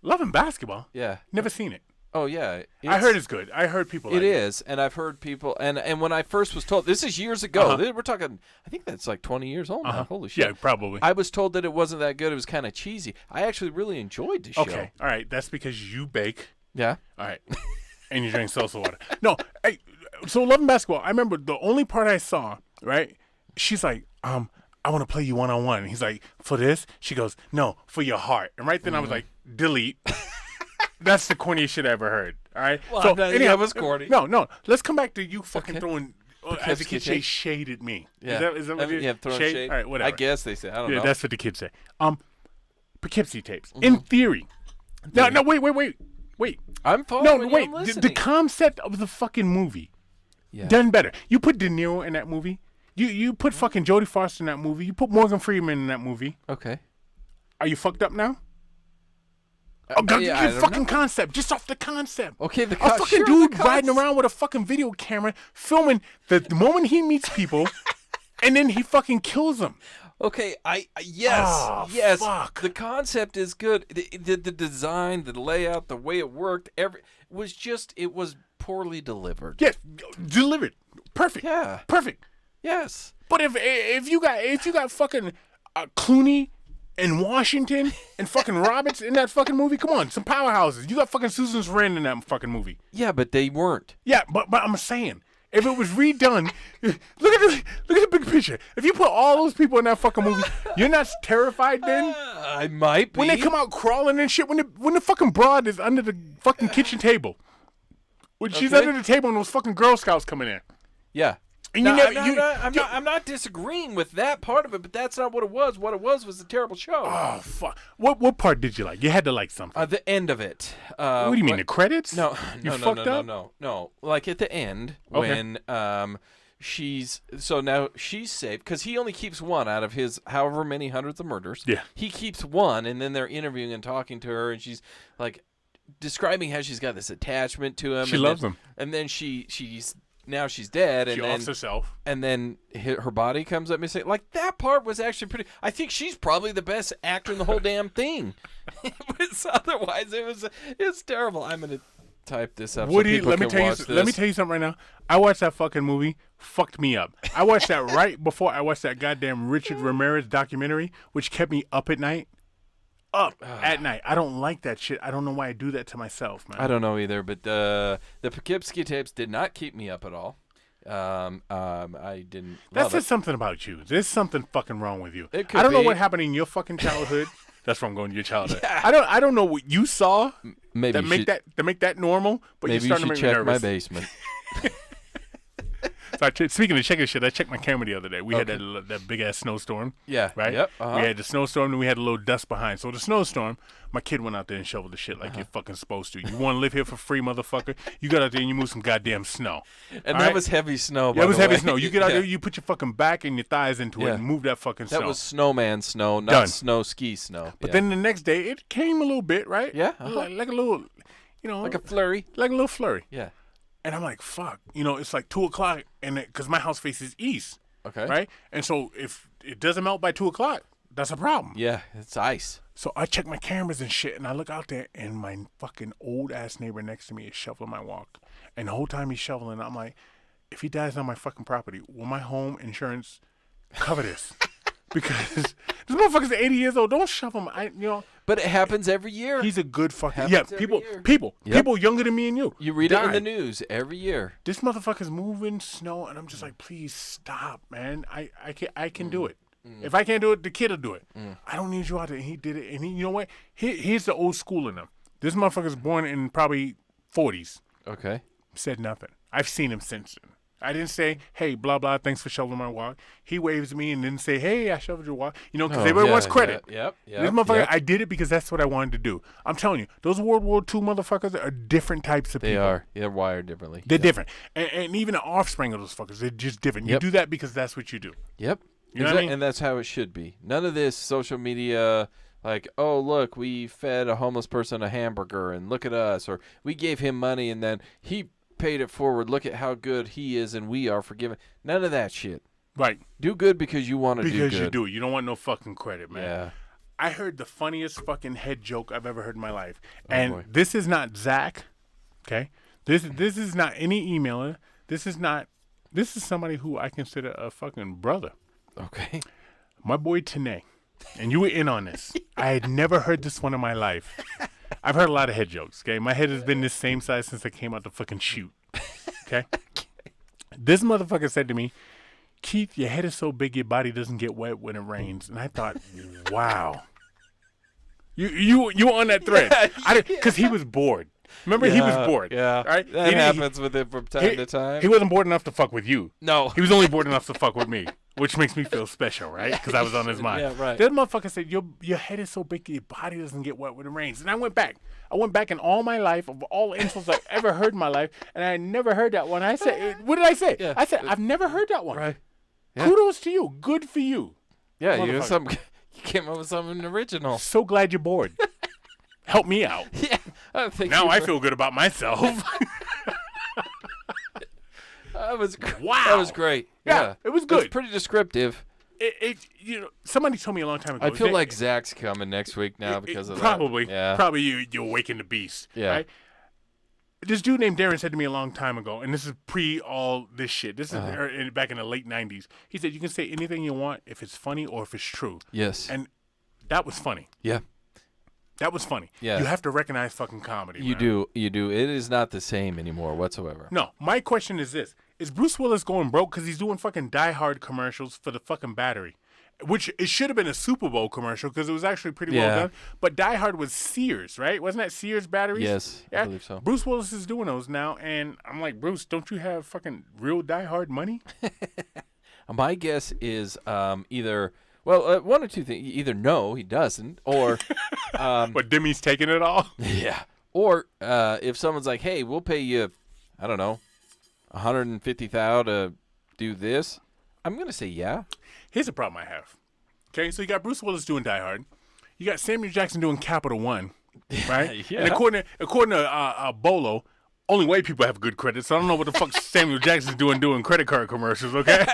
Love and Basketball? Yeah. Never seen it. Oh, yeah. I heard it's good. I heard people like It is, and I've heard people, and when I first was told, this is years ago. We're talking, I think that's like 20 years old now. Holy shit! Yeah, probably. I was told that it wasn't that good. It was kind of cheesy. I actually really enjoyed the show. Okay, all right. That's because you bake. Yeah. All right, and you drink salsa water. No, hey. So Love and Basketball. I remember the only part I saw. Right? She's like, I want to play you one-on-one. And he's like, for this? She goes, no, for your heart. And right then I was like, delete. That's the corniest shit I ever heard. All right. Well, so that was corny. No. Let's come back to you fucking Okay. throwing. As the Poughkeepsie kids say, tape? shade at me. Yeah. Is that what you yeah, throwing shade? All right, whatever. I guess they say. I don't Yeah, know. that's what the kids say. Poughkeepsie tapes. In theory. No, wait. I'm following No, you. wait. I'm The listening. concept of the fucking movie Yeah. done better. You put De Niro in that movie. You put fucking Jodie Foster in that movie. You put Morgan Freeman in that movie. Okay. Are you fucked up now? Oh, God, yeah, I the don't fucking know. concept. Just off the concept. Okay, A fucking sure, dude the riding concept. around with a fucking video camera, filming the moment he meets people, and then he fucking kills them. Okay, yes, Oh, yes. fuck. The concept is good. The design, the layout, the way it worked, it was poorly delivered. Yes, delivered. Perfect. Yeah. Perfect. Yes. But if you got fucking Clooney and Washington and fucking Roberts in that fucking movie, come on, some powerhouses. You got fucking Susan Sarandon in that fucking movie. Yeah, but they weren't. Yeah, but I'm saying, if it was redone, look at the big picture. If you put all those people in that fucking movie, you're not terrified then? I might be. When they come out crawling and shit, when the fucking broad is under the fucking kitchen table, when she's Okay. under the table and those fucking Girl Scouts coming in. Yeah. And No, you never, I'm not disagreeing with that part of it, but that's not what it was. What it was a terrible show. Oh fuck! What part did you like? You had to like something. The end of it. What do you mean, the credits? No, You no, fucked up? no. Like at the end Okay. when now she's safe because he only keeps one out of his however many hundreds of murders. Yeah. He keeps one, and then they're interviewing and talking to her, and she's like describing how she's got this attachment to him. She and loves then, him. And then she's now she's dead, She and then offs herself. and then her body comes up missing. Like that part was actually pretty. I think she's probably the best actor in the whole damn thing. Otherwise, it's terrible. I'm gonna type this up. Woody, so people let me can tell you. watch Let me this. tell you something right now. I watched that fucking movie. Fucked me up. I watched that right before I watched that goddamn Richard Ramirez documentary, which kept me up at night. At night. I don't like that shit. I don't know why I do that to myself, man. I don't know either, but the Poughkeepsie tapes did not keep me up at all. I didn't. That love says it. something about you. There's something fucking wrong with you. It could I don't know be. what happened in your fucking childhood. That's where I'm going to your childhood. Yeah. I don't know what you saw Maybe that make that normal, but maybe you're you starting should to make me check my nervous. basement. Speaking of checking shit, I checked my camera the other day. We had that big ass snowstorm. Yeah. Right. Yep. We had the snowstorm, and we had a little dust behind. So the snowstorm, my kid went out there and shoveled the shit like you're fucking supposed to. You want to live here for free, motherfucker? You got out there and you move some goddamn snow. And that was heavy snow. Yeah, it was heavy snow. You get out there, you put your fucking back and your thighs into it and move that fucking snow. That was snowman snow, not snow ski snow. But then the next day, it came a little bit, right? Yeah. Like a little, like a flurry. Like a little flurry. Yeah. And I'm like, fuck. It's like 2 o'clock, and because my house faces east. Okay. Right? And so if it doesn't melt by 2 o'clock, that's a problem. Yeah, it's ice. So I check my cameras and shit, and I look out there, and my fucking old-ass neighbor next to me is shoveling my walk. And the whole time he's shoveling, I'm like, if he dies on my fucking property, will my home insurance cover this? Because this motherfucker's 80 years old. Don't shove him. But it happens every year. He's a good fucking people younger than me and you. You read it in the news every year. This motherfucker's moving snow, and I'm just like, please stop, man. I can do it. If I can't do it, the kid will do it. I don't need you out there. And he did it, and you know what? Here's the old school in him. This motherfucker's born in probably 40s. Okay. Said nothing. I've seen him since then. I didn't say, hey, blah, blah, thanks for shoveling my walk. He waves me and didn't say, hey, I shoveled your walk. Because everybody wants credit. Yep. This motherfucker, I did it because that's what I wanted to do. I'm telling you, those World War II motherfuckers are different types of people. They are. They're wired differently. They're different. And even the offspring of those fuckers, they're just different. You do that because that's what you do. Yep. You know what I mean? And that's how it should be. None of this social media, like, oh, look, we fed a homeless person a hamburger and look at us. Or we gave him money and then he paid it forward. Look at how good he is and we are forgiven. None of that shit. Right. Do good because you want to do good. Because you do it. You don't want no fucking credit, man. Yeah. I heard the funniest fucking head joke I've ever heard in my life. And this is not Zach, okay? This is not any emailer. This is somebody who I consider a fucking brother. Okay. My boy Tanae. And you were in on this. I had never heard this one in my life. I've heard a lot of head jokes, okay? My head has been this same size since I came out the fucking chute, okay? This motherfucker said to me, Keith, your head is so big your body doesn't get wet when it rains. And I thought, wow. You were on that thread. Because he was bored. Remember, he was bored. Yeah, right? That happens with him from time to time. He wasn't bored enough to fuck with you. No. He was only bored enough to fuck with me, which makes me feel special, right? Because I was on his mind. Yeah, right. That motherfucker said, your head is so big your body doesn't get wet when it rains. And I went back. In all my life, of all insults I've ever heard in my life, and I never heard that one. I said, what did I say? Yeah. I said, I've never heard that one. Right. Yeah. Kudos to you. Good for you. Yeah, you came up with something original. So glad you're bored. Help me out. Yeah. I feel good about myself. That was wow. That was great. Yeah, it was good. It's pretty descriptive. Somebody told me a long time ago. I feel like Zach's coming next week now because of probably, that. Yeah. Probably you awaken the beast. Yeah. Right? This dude named Darren said to me a long time ago, and this is pre all this shit. This is back in the late 90s. He said, you can say anything you want if it's funny or if it's true. Yes. And that was funny. Yeah. That was funny. Yeah. You have to recognize fucking comedy. You do. It is not the same anymore whatsoever. No. My question is this. Is Bruce Willis going broke because he's doing fucking Die Hard commercials for the fucking battery? Which it should have been a Super Bowl commercial because it was actually pretty well done. But Die Hard was Sears, right? Wasn't that Sears batteries? Yes, I believe so. Bruce Willis is doing those now, and I'm like, Bruce, don't you have fucking real Die Hard money? My guess is either, one or two things. Either no, he doesn't, or... but Demi's taking it all? Yeah. Or if someone's like, hey, we'll pay you, I don't know, $150,000 to do this, I'm going to say yeah. Here's the problem I have. Okay, so you got Bruce Willis doing Die Hard. You got Samuel Jackson doing Capital One, right? Yeah. And according to Bolo, only white people have good credit, so I don't know what the fuck Samuel Jackson's doing credit card commercials, okay?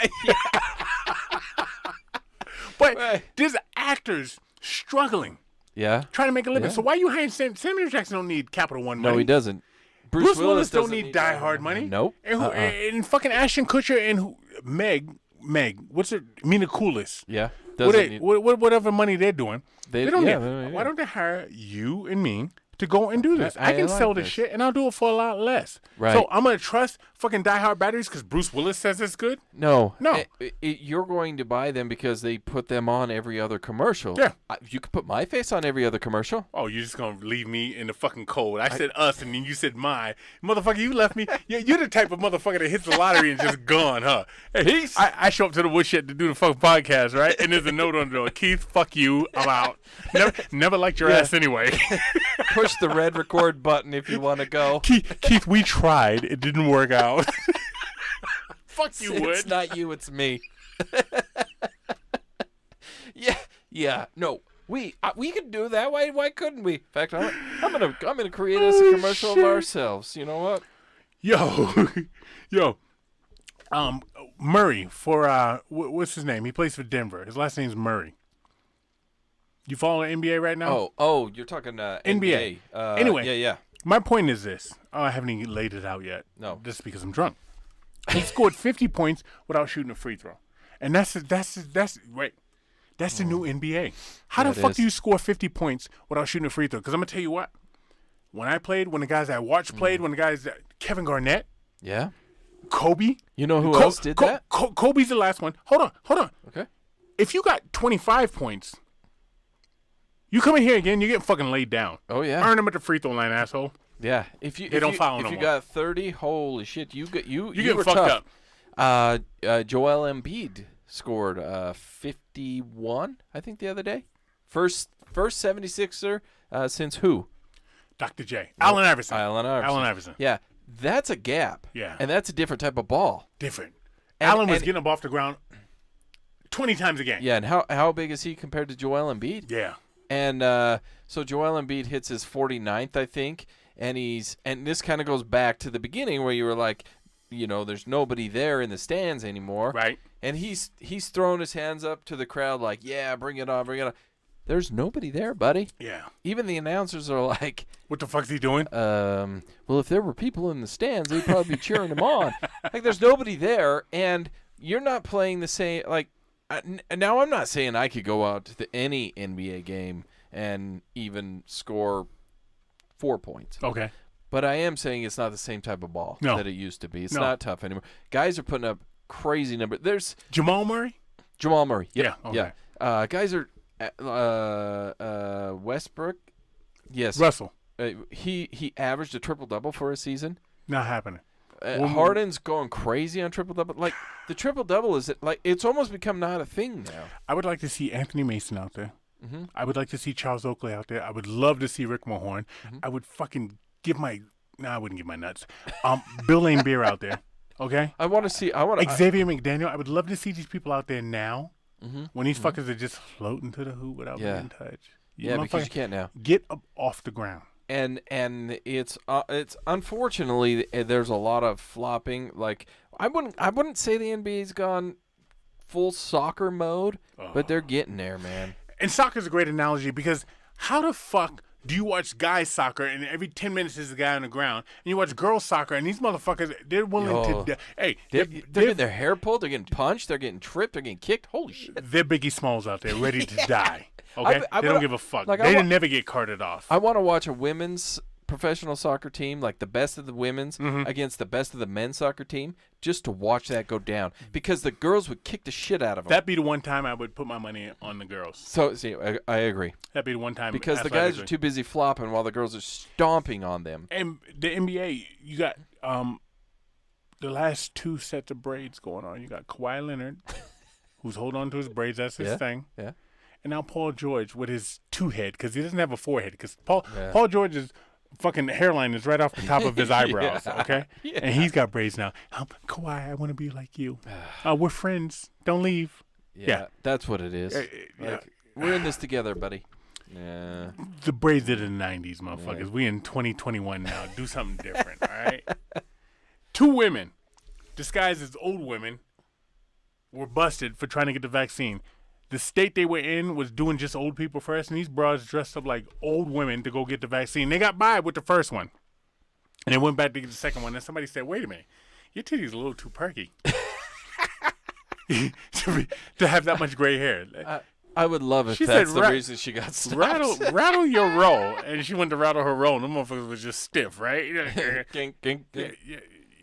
But there's actors struggling. Yeah. Trying to make a living. Yeah. So why are you hiring Samuel Jackson don't need Capital One money. No, he doesn't. Bruce Willis don't need Die Hard money. Nope. And fucking Ashton Kutcher and Meg, what's it? Mina Kunis. Yeah. Whatever money they're doing, they don't need. Why don't they hire you and me to go and do this. I can sell this shit, and I'll do it for a lot less. Right. So I'm going to trust fucking Die Hard batteries because Bruce Willis says it's good? No. No. You're going to buy them because they put them on every other commercial. Yeah. You could put my face on every other commercial. Oh, you're just going to leave me in the fucking cold. I said us, and then you said my. Motherfucker, you left me. You're the type of motherfucker that hits the lottery and just gone, huh? Hey, Peace. I show up to the woodshed to do the fucking podcast, right? And there's a note on the door. Keith, fuck you. I'm out. Never liked your ass anyway. Push the red record button if you want to go. Keith, we tried. It didn't work out. Fuck you, Wood. It's not you, it's me. Yeah. No, we could do that. Why couldn't we? In fact, I'm gonna create us a commercial of ourselves. You know what? Yo. Murray for what's his name? He plays for Denver. His last name's Murray. You follow the NBA right now? Oh, you're talking NBA. Anyway, yeah. My point is this. Oh, I haven't even laid it out yet. No, just because I'm drunk. He scored 50 points without shooting a free throw, and that's the new NBA. How the fuck do you score 50 points without shooting a free throw? Because I'm gonna tell you what. When I played, when the guys I watched played, when the guys Kevin Garnett, yeah, Kobe. You know who else did that? Kobe's the last one. Hold on. Okay. If you got 25 points, you come in here again, you're getting fucking laid down. Oh yeah. Earn them at the free throw line, asshole. Yeah. If you got 30, holy shit, you get fucked tough. Joel Embiid scored 51, I think, the other day. First 76er since who? Dr. J. Allen Iverson. Yeah. That's a gap. Yeah. And that's a different type of ball. Different. Allen was getting up off the ground 20 times a game. Yeah, and how big is he compared to Joel Embiid? Yeah. And so Joel Embiid hits his 49th, I think, and this kind of goes back to the beginning where you were like, there's nobody there in the stands anymore. Right. And he's throwing his hands up to the crowd like, yeah, bring it on. There's nobody there, buddy. Yeah. Even the announcers are like, what the fuck's he doing? Well, if there were people in the stands, they'd probably be cheering him on. Like, there's nobody there, and you're not playing the same. Like, now I'm not saying I could go out to any NBA game and even score 4 points. Okay. But I am saying it's not the same type of ball that it used to be. It's not tough anymore. Guys are putting up crazy numbers. There's Jamal Murray. Yep. Yeah. Okay. Yeah. Guys are Westbrook. Yes. Russell. He averaged a triple-double for a season. Not happening. Harden's going crazy on triple-double. Like, the triple-double it's almost become not a thing now. I would like to see Anthony Mason out there. Mm-hmm. I would like to see Charles Oakley out there. I would love to see Rick Mahorn. Mm-hmm. I would fucking I wouldn't give my nuts. Bill Lane Beer out there. Okay? Xavier McDaniel. I would love to see these people out there now when these fuckers are just floating to the hoop without being touched. Because you can't now. Get up off the ground. And it's unfortunately there's a lot of flopping. Like, I wouldn't say the NBA's gone full soccer mode, but they're getting there, man. And soccer's a great analogy because how the fuck do you watch guys soccer and every 10 minutes there's a guy on the ground, and you watch girls soccer and these motherfuckers, they're willing to they're getting their hair pulled, they're getting punched, they're getting tripped, they're getting kicked. Holy shit. They're Biggie Smalls out there ready to die. Okay? They don't give a fuck. Like, they never get carted off. I want to watch a women's professional soccer team, like the best of the women's against the best of the men's soccer team, just to watch that go down, because the girls would kick the shit out of them. That'd be the one time I would put my money on the girls. So, see, I agree. That'd be the one time. Because the guys are too busy flopping while the girls are stomping on them. And the NBA, you got the last two sets of braids going on. You got Kawhi Leonard, who's holding on to his braids. That's his thing. Yeah. And now Paul George with his two-head, because he doesn't have a forehead. Because Paul George's fucking hairline is right off the top of his eyebrows, okay? Yeah. And he's got braids now. Kawhi, I want to be like you. We're friends. Don't leave. Yeah, that's what it is. We're in this together, buddy. Yeah. The braids did in the 90s, motherfuckers. Yeah. We in 2021 now. Do something different, all right? Two women disguised as old women were busted for trying to get the vaccine. The state they were in was doing just old people first, and these bras dressed up like old women to go get the vaccine. They got by with the first one, and they went back to get the second one. And somebody said, wait a minute, your titty's a little too perky to have that much gray hair. I would love if She that's said, the reason she got stopped. rattle your roll. And she went to rattle her roll, and the motherfucker was just stiff, right? Gink, gink, gink.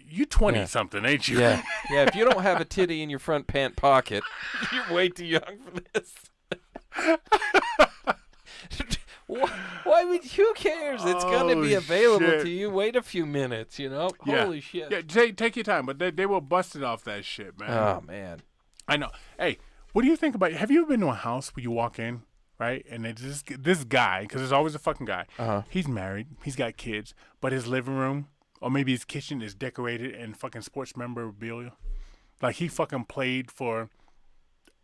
You 20-something, ain't you? Yeah. Yeah, if you don't have a titty in your front pant pocket, you're way too young for this. Why would, who cares? It's going to be available to you. Wait a few minutes, you know? Holy shit. Yeah, take your time, but they were busted off that shit, man. Oh, man. I know. Hey, what do you think about, have you ever been to a house where you walk in, right, and it's this guy, because there's always a fucking guy, he's married, he's got kids, but his living room, or maybe his kitchen is decorated in fucking sports memorabilia? Like, he fucking played for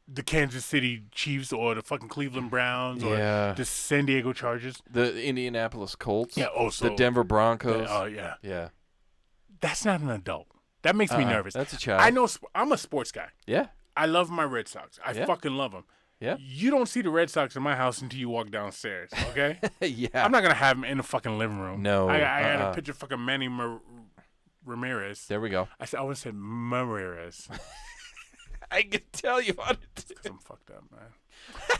the Kansas City Chiefs or the fucking Cleveland Browns or the San Diego Chargers. The Indianapolis Colts. Yeah, also. The Denver Broncos. Oh, yeah. Yeah. That's not an adult. That makes me nervous. That's a child. I know. I'm a sports guy. Yeah. I love my Red Sox. I fucking love them. Yeah. You don't see the Red Sox in my house until you walk downstairs, okay? Yeah. I'm not going to have them in the fucking living room. No. I had a picture of fucking Manny Ramirez. There we go. I always said Ramirez. I can tell you on it. Because I'm fucked up, man.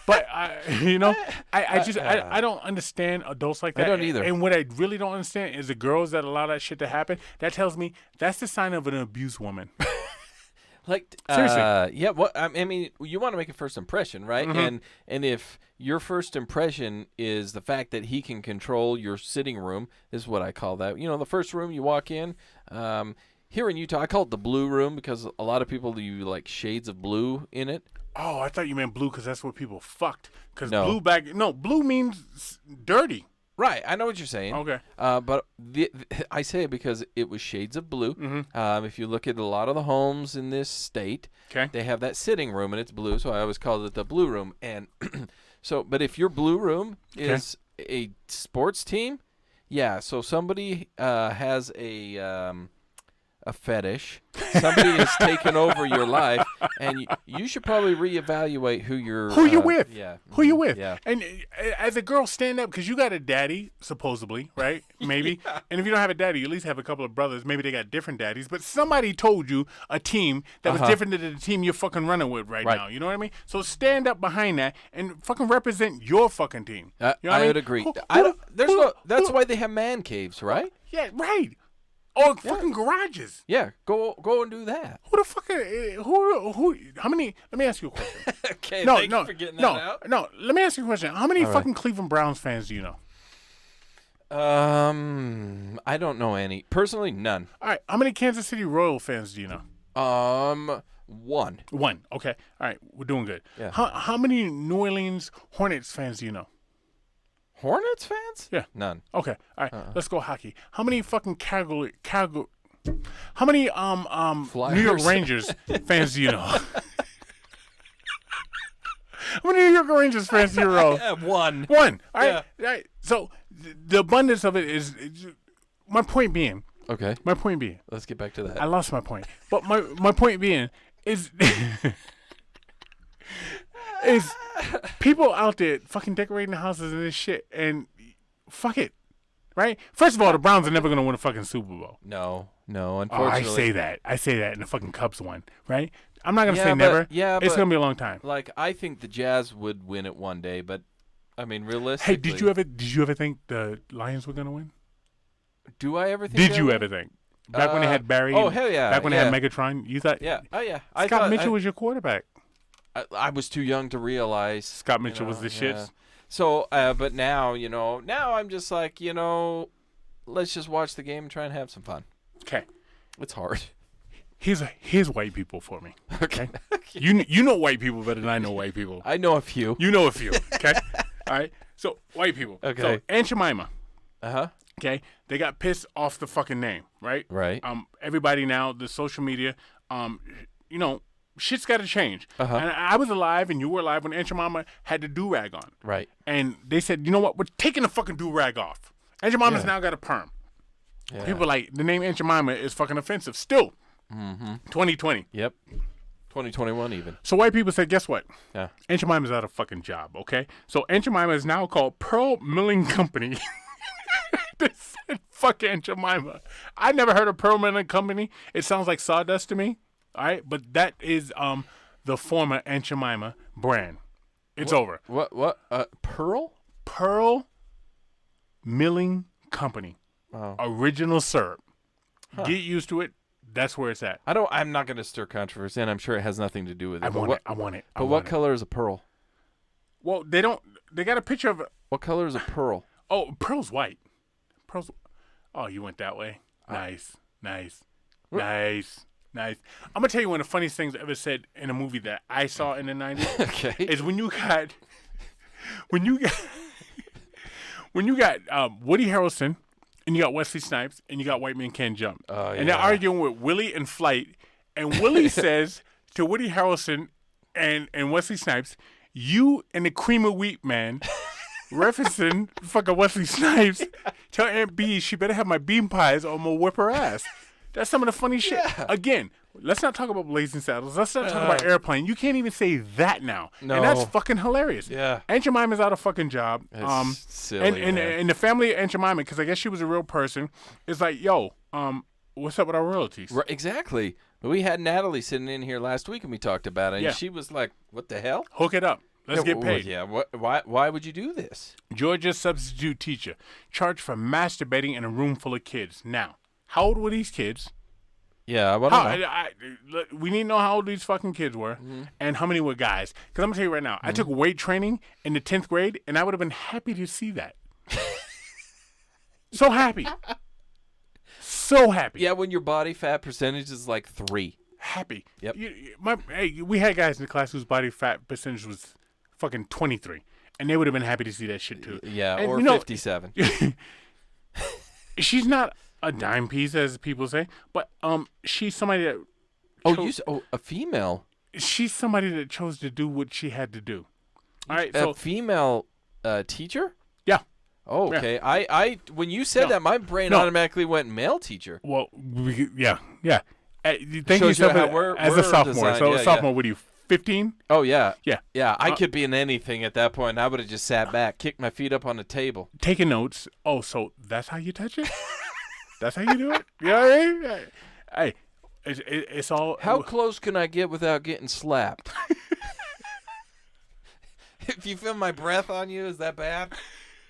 But, I don't understand adults like that. I don't either. And what I really don't understand is the girls that allow that shit to happen. That tells me that's the sign of an abused woman. Like, seriously. yeah. What I mean, you want to make a first impression, right? Mm-hmm. And if your first impression is the fact that he can control your sitting room, is what I call that. You know, the first room you walk in. Here in Utah, I call it the blue room because a lot of people do like shades of blue in it. Oh, I thought you meant blue because that's where people fucked. Because No. blue means dirty. Right, I know what you're saying. Okay. But I say it because it was shades of blue. Mm-hmm. If you look at a lot of the homes in this state, they have that sitting room and it's blue, so I always call it the blue room. And so, but if your blue room is a sports team, yeah. So somebody has a fetish. Somebody has taken over your life, and you should probably reevaluate who you're with. Yeah. Who you with? Yeah. And as a girl, stand up because you got a daddy, supposedly, right? Maybe. And if you don't have a daddy, you at least have a couple of brothers. Maybe they got different daddies. But somebody told you a team that was different than the team you're fucking running with right now. You know what I mean? So stand up behind that and fucking represent your fucking team. You know what I mean? would agree. That's why they have man caves, right? Yeah, right. Or fucking garages. Yeah, go and do that. Who the fuck? Who? How many? Let me ask you a question. Okay, No, thank you for getting that out. no. Let me ask you a question. How many fucking Cleveland Browns fans do you know? I don't know any. Personally, none. All right. How many Kansas City Royal fans do you know? One. One. Okay. All right. We're doing good. Yeah. How many New Orleans Hornets fans do you know? Hornets fans? Yeah. None. Okay. All right. Let's go hockey. How many fucking how many Flyers. New York Rangers fans do you know? How many New York Rangers fans do you know? One. One. All right. All right. So the abundance of it is my point being. Okay. My point being. Let's get back to that. I lost my point. But my point being is is people out there fucking decorating the houses and this shit and fuck it. Right? First of all, the Browns are never going to win a fucking Super Bowl. No, Oh, unfortunately. I say that, and the fucking Cubs won, right? I'm not going to say never. Yeah, it's going to be a long time. Like, I think the Jazz would win it one day, but, I mean, realistically. Hey, did you ever think the Lions were going to win? Do I ever think Did you ever think? Back when they had Barry. Oh, hell yeah. Back when they had Megatron, you thought? Yeah. Oh, yeah. Scott Mitchell was your quarterback. I was too young to realize. Scott Mitchell was the shit. Yeah. So, but now, now I'm just like, let's just watch the game and try and have some fun. Okay. It's hard. Here's white people for me. Okay. You know white people better than I know white people. I know a few. You know a few. Okay. All right. So white people. Okay. So Aunt Jemima. Uh-huh. Okay. They got pissed off the fucking name, right? Right. Everybody now, the social media, shit's got to change. Uh-huh. And I was alive and you were alive when Aunt Jemima had the do-rag on. Right. And they said, you know what? We're taking the fucking do-rag off. Aunt Jemima's now got a perm. Yeah. People are like, the name Aunt Jemima is fucking offensive. Still. 2020. Yep. 2021 even. So white people said, guess what? Yeah. Aunt Jemima's out of fucking job, okay? So Aunt Jemima is now called Pearl Milling Company. They said, fuck Aunt Jemima. I never heard of Pearl Milling Company. It sounds like sawdust to me. All right? But that is the former Aunt Jemima brand. It's over. What? Pearl? Pearl Milling Company. Oh. Original syrup. Huh. Get used to it. That's where it's at. I'm not going to stir controversy, and I'm sure it has nothing to do with it. I want it. But what color is a pearl? Well, they don't. They got a picture of. What color is a pearl? Oh, pearl's white. Pearl's. Oh, you went that way. Nice. I'm gonna tell you one of the funniest things I ever said in a movie that I saw in the 90s. Okay. Is when you got Woody Harrelson and you got Wesley Snipes and you got White Men Can't Jump. And they're arguing with Willie and Flight, and Willie says to Woody Harrelson and Wesley Snipes, "You and the cream of wheat man." Referencing fucking Wesley Snipes, tell Aunt B she better have my bean pies or I'm gonna whip her ass. That's some of the funny shit. Again, let's not talk about Blazing Saddles. Let's not talk about Airplane. You can't even say that now. No. And that's fucking hilarious. Yeah. Aunt Jemima's out of fucking job. It's silly, and the family of Aunt Jemima, because I guess she was a real person, is like, yo, what's up with our royalties? Right, exactly. We had Natalie sitting in here last week and we talked about it, and she was like, "What the hell? Hook it up. Let's get paid." Yeah. Why would you do this? Georgia's substitute teacher charged for masturbating in a room full of kids. Now, how old were these kids? Yeah, we need to know how old these fucking kids were and how many were guys. Because I'm going to tell you right now, I took weight training in the 10th grade, and I would have been happy to see that. So happy. So happy. Yeah, when your body fat percentage is like 3. Happy. Yep. We had guys in the class whose body fat percentage was fucking 23, and they would have been happy to see that shit too. Yeah, and, or 57. She's not a dime piece, as people say, but she's somebody that. A female. She's somebody that chose to do what she had to do. All right, a female teacher. Yeah. Oh, okay. Yeah. I when you said that, my brain automatically went male teacher. Well, yeah. Thank you so as a sophomore. Designed. So a sophomore, what are you, 15? Oh, yeah. Yeah. I could be in anything at that point. I would have just sat back, kicked my feet up on the table. Taking notes. Oh, so that's how you touch it? That's how you do it? You know what I mean? Hey, it's all... How close can I get without getting slapped? If you feel my breath on you, is that bad?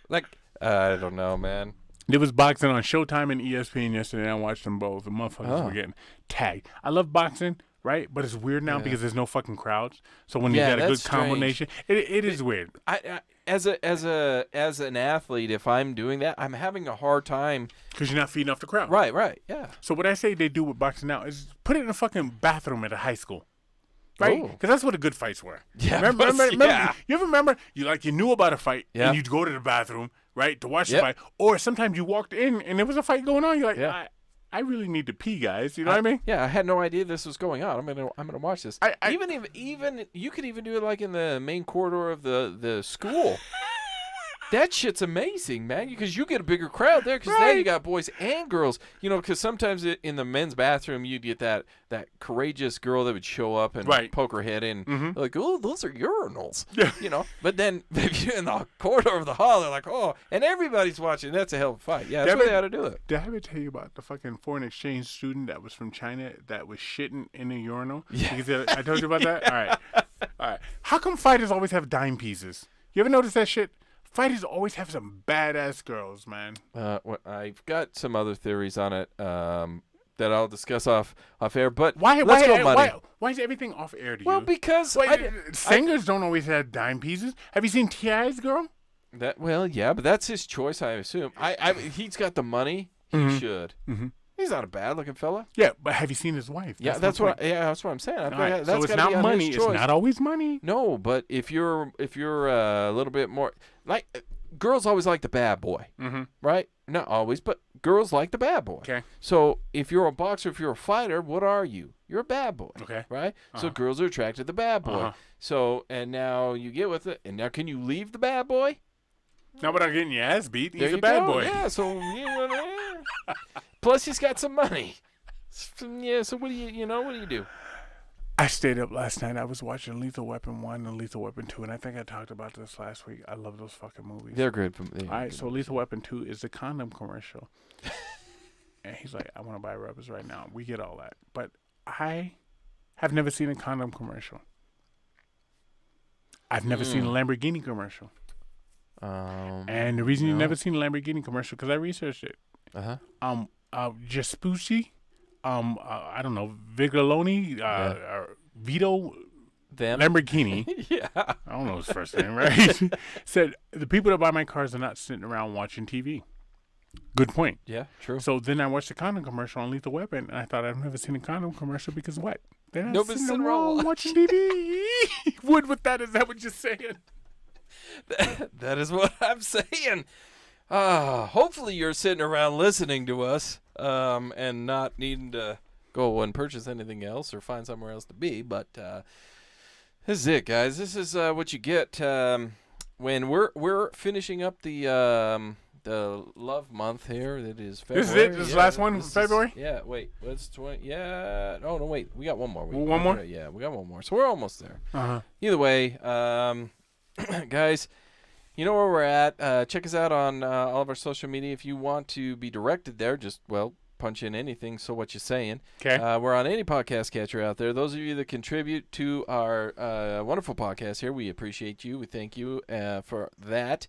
Like, I don't know, man. There was boxing on Showtime and ESPN yesterday. I watched them both. The motherfuckers were getting tagged. I love boxing, right? But it's weird now because there's no fucking crowds. So when you got a good combination, it is weird. As an athlete, if I'm doing that, I'm having a hard time because you're not feeding off the crowd. Right. Yeah. So what I say they do with boxing now is put it in a fucking bathroom at a high school. Right? Because that's what the good fights were. Yeah. Remember, you ever remember you knew about a fight and you'd go to the bathroom, right, to watch the fight, or sometimes you walked in and there was a fight going on. You're like, I really need to pee, guys. You know what I mean? Yeah, I had no idea this was going on. I'm gonna watch this. Even you could even do it like in the main corridor of the school. That shit's amazing, man, because you get a bigger crowd there because now you got boys and girls. You know, because sometimes in the men's bathroom you'd get that courageous girl that would show up and poke her head in, like, oh, those are urinals, you know. But then if you're in the corridor of the hall, they're like, oh, and everybody's watching. That's a hell of a fight. Yeah, that's where they ought to do it. Did I ever tell you about the fucking foreign exchange student that was from China that was shitting in a urinal? Yeah. Because I told you about that? All right. How come fighters always have dime pieces? You ever notice that shit? Fighters always have some badass girls, man. I've got some other theories on it that I'll discuss off air. But why is everything off air to you? Well, because singers don't always have dime pieces. Have you seen T.I.'s girl? But that's his choice, I assume. He's got the money. He should. Mm-hmm. He's not a bad-looking fella. Yeah, but have you seen his wife? That's what I'm saying. Right. So it's not money. It's not always money. No, but if you're a little bit more like girls always like the bad boy, right? Not always, but girls like the bad boy. Okay. So if you're a boxer, if you're a fighter, what are you? You're a bad boy. Okay. Right. So girls are attracted to the bad boy. So and now you get with it, and now can you leave the bad boy? Not without getting your ass beat. He's a bad boy. Yeah. So plus he's got some money. Yeah. So what do you do? I stayed up last night. I was watching Lethal Weapon 1 and Lethal Weapon 2, and I think I talked about this last week. I love those fucking movies. They're good. All right, so Lethal Weapon 2 is the condom commercial. And he's like, I want to buy rubbers right now. We get all that. But I have never seen a condom commercial. I've never seen a Lamborghini commercial. And the reason you've never seen a Lamborghini commercial, because I researched it. Jaspucci, I don't know, Vigoloni, Vito, Lamborghini. Yeah. I don't know his first name, right? Said, the people that buy my cars are not sitting around watching TV. Good point. Yeah, true. So then I watched the condom commercial on Lethal Weapon, and I thought I've never seen a condom commercial because what? They're not Nobody's sitting around watching TV. Wood with that, is that what you're saying? That is what I'm saying. Hopefully you're sitting around listening to us and not needing to go and purchase anything else or find somewhere else to be. But this is it, guys. This is what you get when we're finishing up the love month here. It is February. This is it? This is the last one for February? Yeah, wait. What's 20? Yeah. Oh, no, wait. We got one more. One more? Yeah, we got one more. So we're almost there. Uh-huh. Either way, guys, you know where we're at. Check us out on all of our social media. If you want to be directed there, just, punch in anything, so what you saying. Okay. We're on any podcast catcher out there. Those of you that contribute to our wonderful podcast here, we appreciate you. We thank you for that.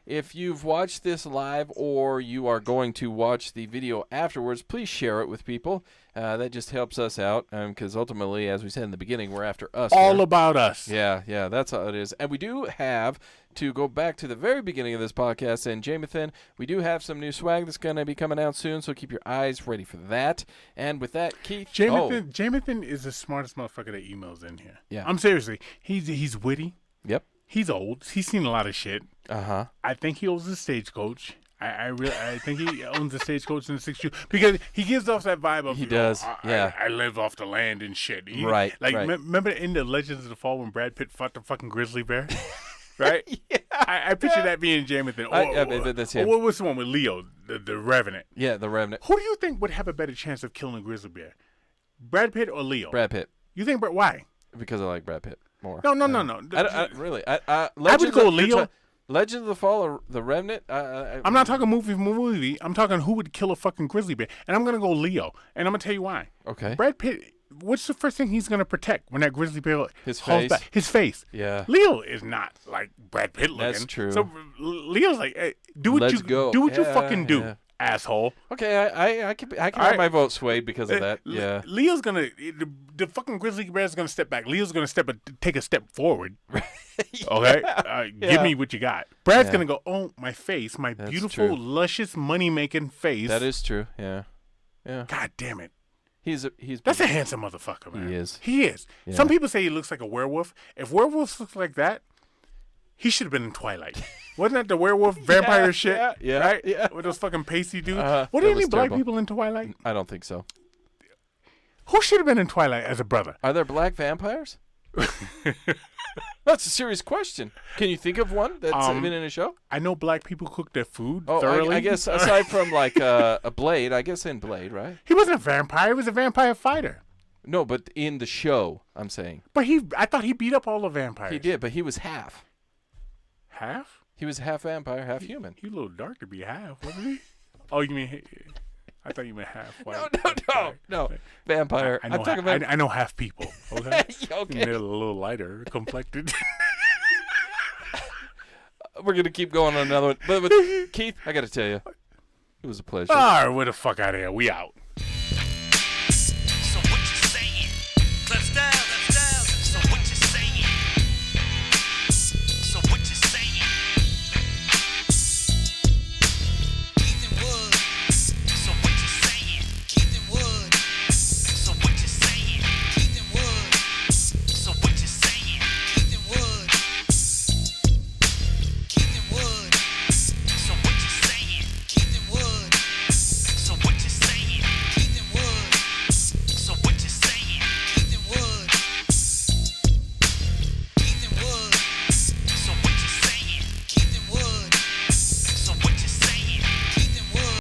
If you've watched this live or you are going to watch the video afterwards, please share it with people. That just helps us out because ultimately, as we said in the beginning, we're after us. All about us. Yeah, that's how it is. And we do have to go back to the very beginning of this podcast. And Jamathan, we do have some new swag that's going to be coming out soon, so keep your eyes ready for that. And with that, Keith. Jamathan is the smartest motherfucker that emails in here. Yeah. I'm seriously. He's witty. Yep. He's old. He's seen a lot of shit. Uh-huh. I think he owns a stagecoach. I think he owns a stagecoach in the 6'2", because he gives off that vibe of, he does. I live off the land and shit. Right. Remember in the Legends of the Fall when Brad Pitt fought the fucking grizzly bear? Right? Yeah. I picture that being Jamathan. That's him. What was the one with Leo, the Revenant? Yeah, the Revenant. Who do you think would have a better chance of killing a grizzly bear? Brad Pitt or Leo? Brad Pitt. You think why? Because I like Brad Pitt more. No. Really. I would go Leo. Legend of the Fall or the Revenant? I'm not talking movie. I'm talking who would kill a fucking grizzly bear. And I'm going to go Leo. And I'm going to tell you why. Okay. Brad Pitt, what's the first thing he's going to protect when that grizzly bear his hauls face? Back? His face. Yeah. Leo is not like Brad Pitt looking. That's true. So Leo's like, hey, do what you fucking do, asshole. Okay, I can have my vote swayed because of that. Yeah. Leo's going to, the fucking grizzly bear's going to step back. Leo's going to take a step forward. Okay? Give me what you got. Brad's going to go, oh, my face, my That's beautiful, true. luscious, money-making face. That is true. Yeah. God damn it. That's a handsome motherfucker, man. He is. Yeah. Some people say he looks like a werewolf. If werewolves look like that, he should have been in Twilight. Wasn't that the werewolf vampire shit? Yeah. Right? Yeah. With those fucking pasty dudes. What any black people in Twilight? I don't think so. Who should have been in Twilight as a brother? Are there black vampires? That's a serious question. Can you think of one that's been in a show? I know black people cook their food thoroughly. I guess aside from like a Blade, I guess in Blade, right? He wasn't a vampire. He was a vampire fighter. No, but in the show, I'm saying. But I thought he beat up all the vampires. He did, but he was half. Half? He was half vampire, half human. He a little dark to be half, wasn't he? Oh, you mean... I thought you meant half white. No. Vampire. I'm talking about... I know half people. Okay. Okay. They're a little lighter complected. We're going to keep going on another one. But Keith, I got to tell you, it was a pleasure. All right, where the fuck out of here. We out. So what you saying? Let's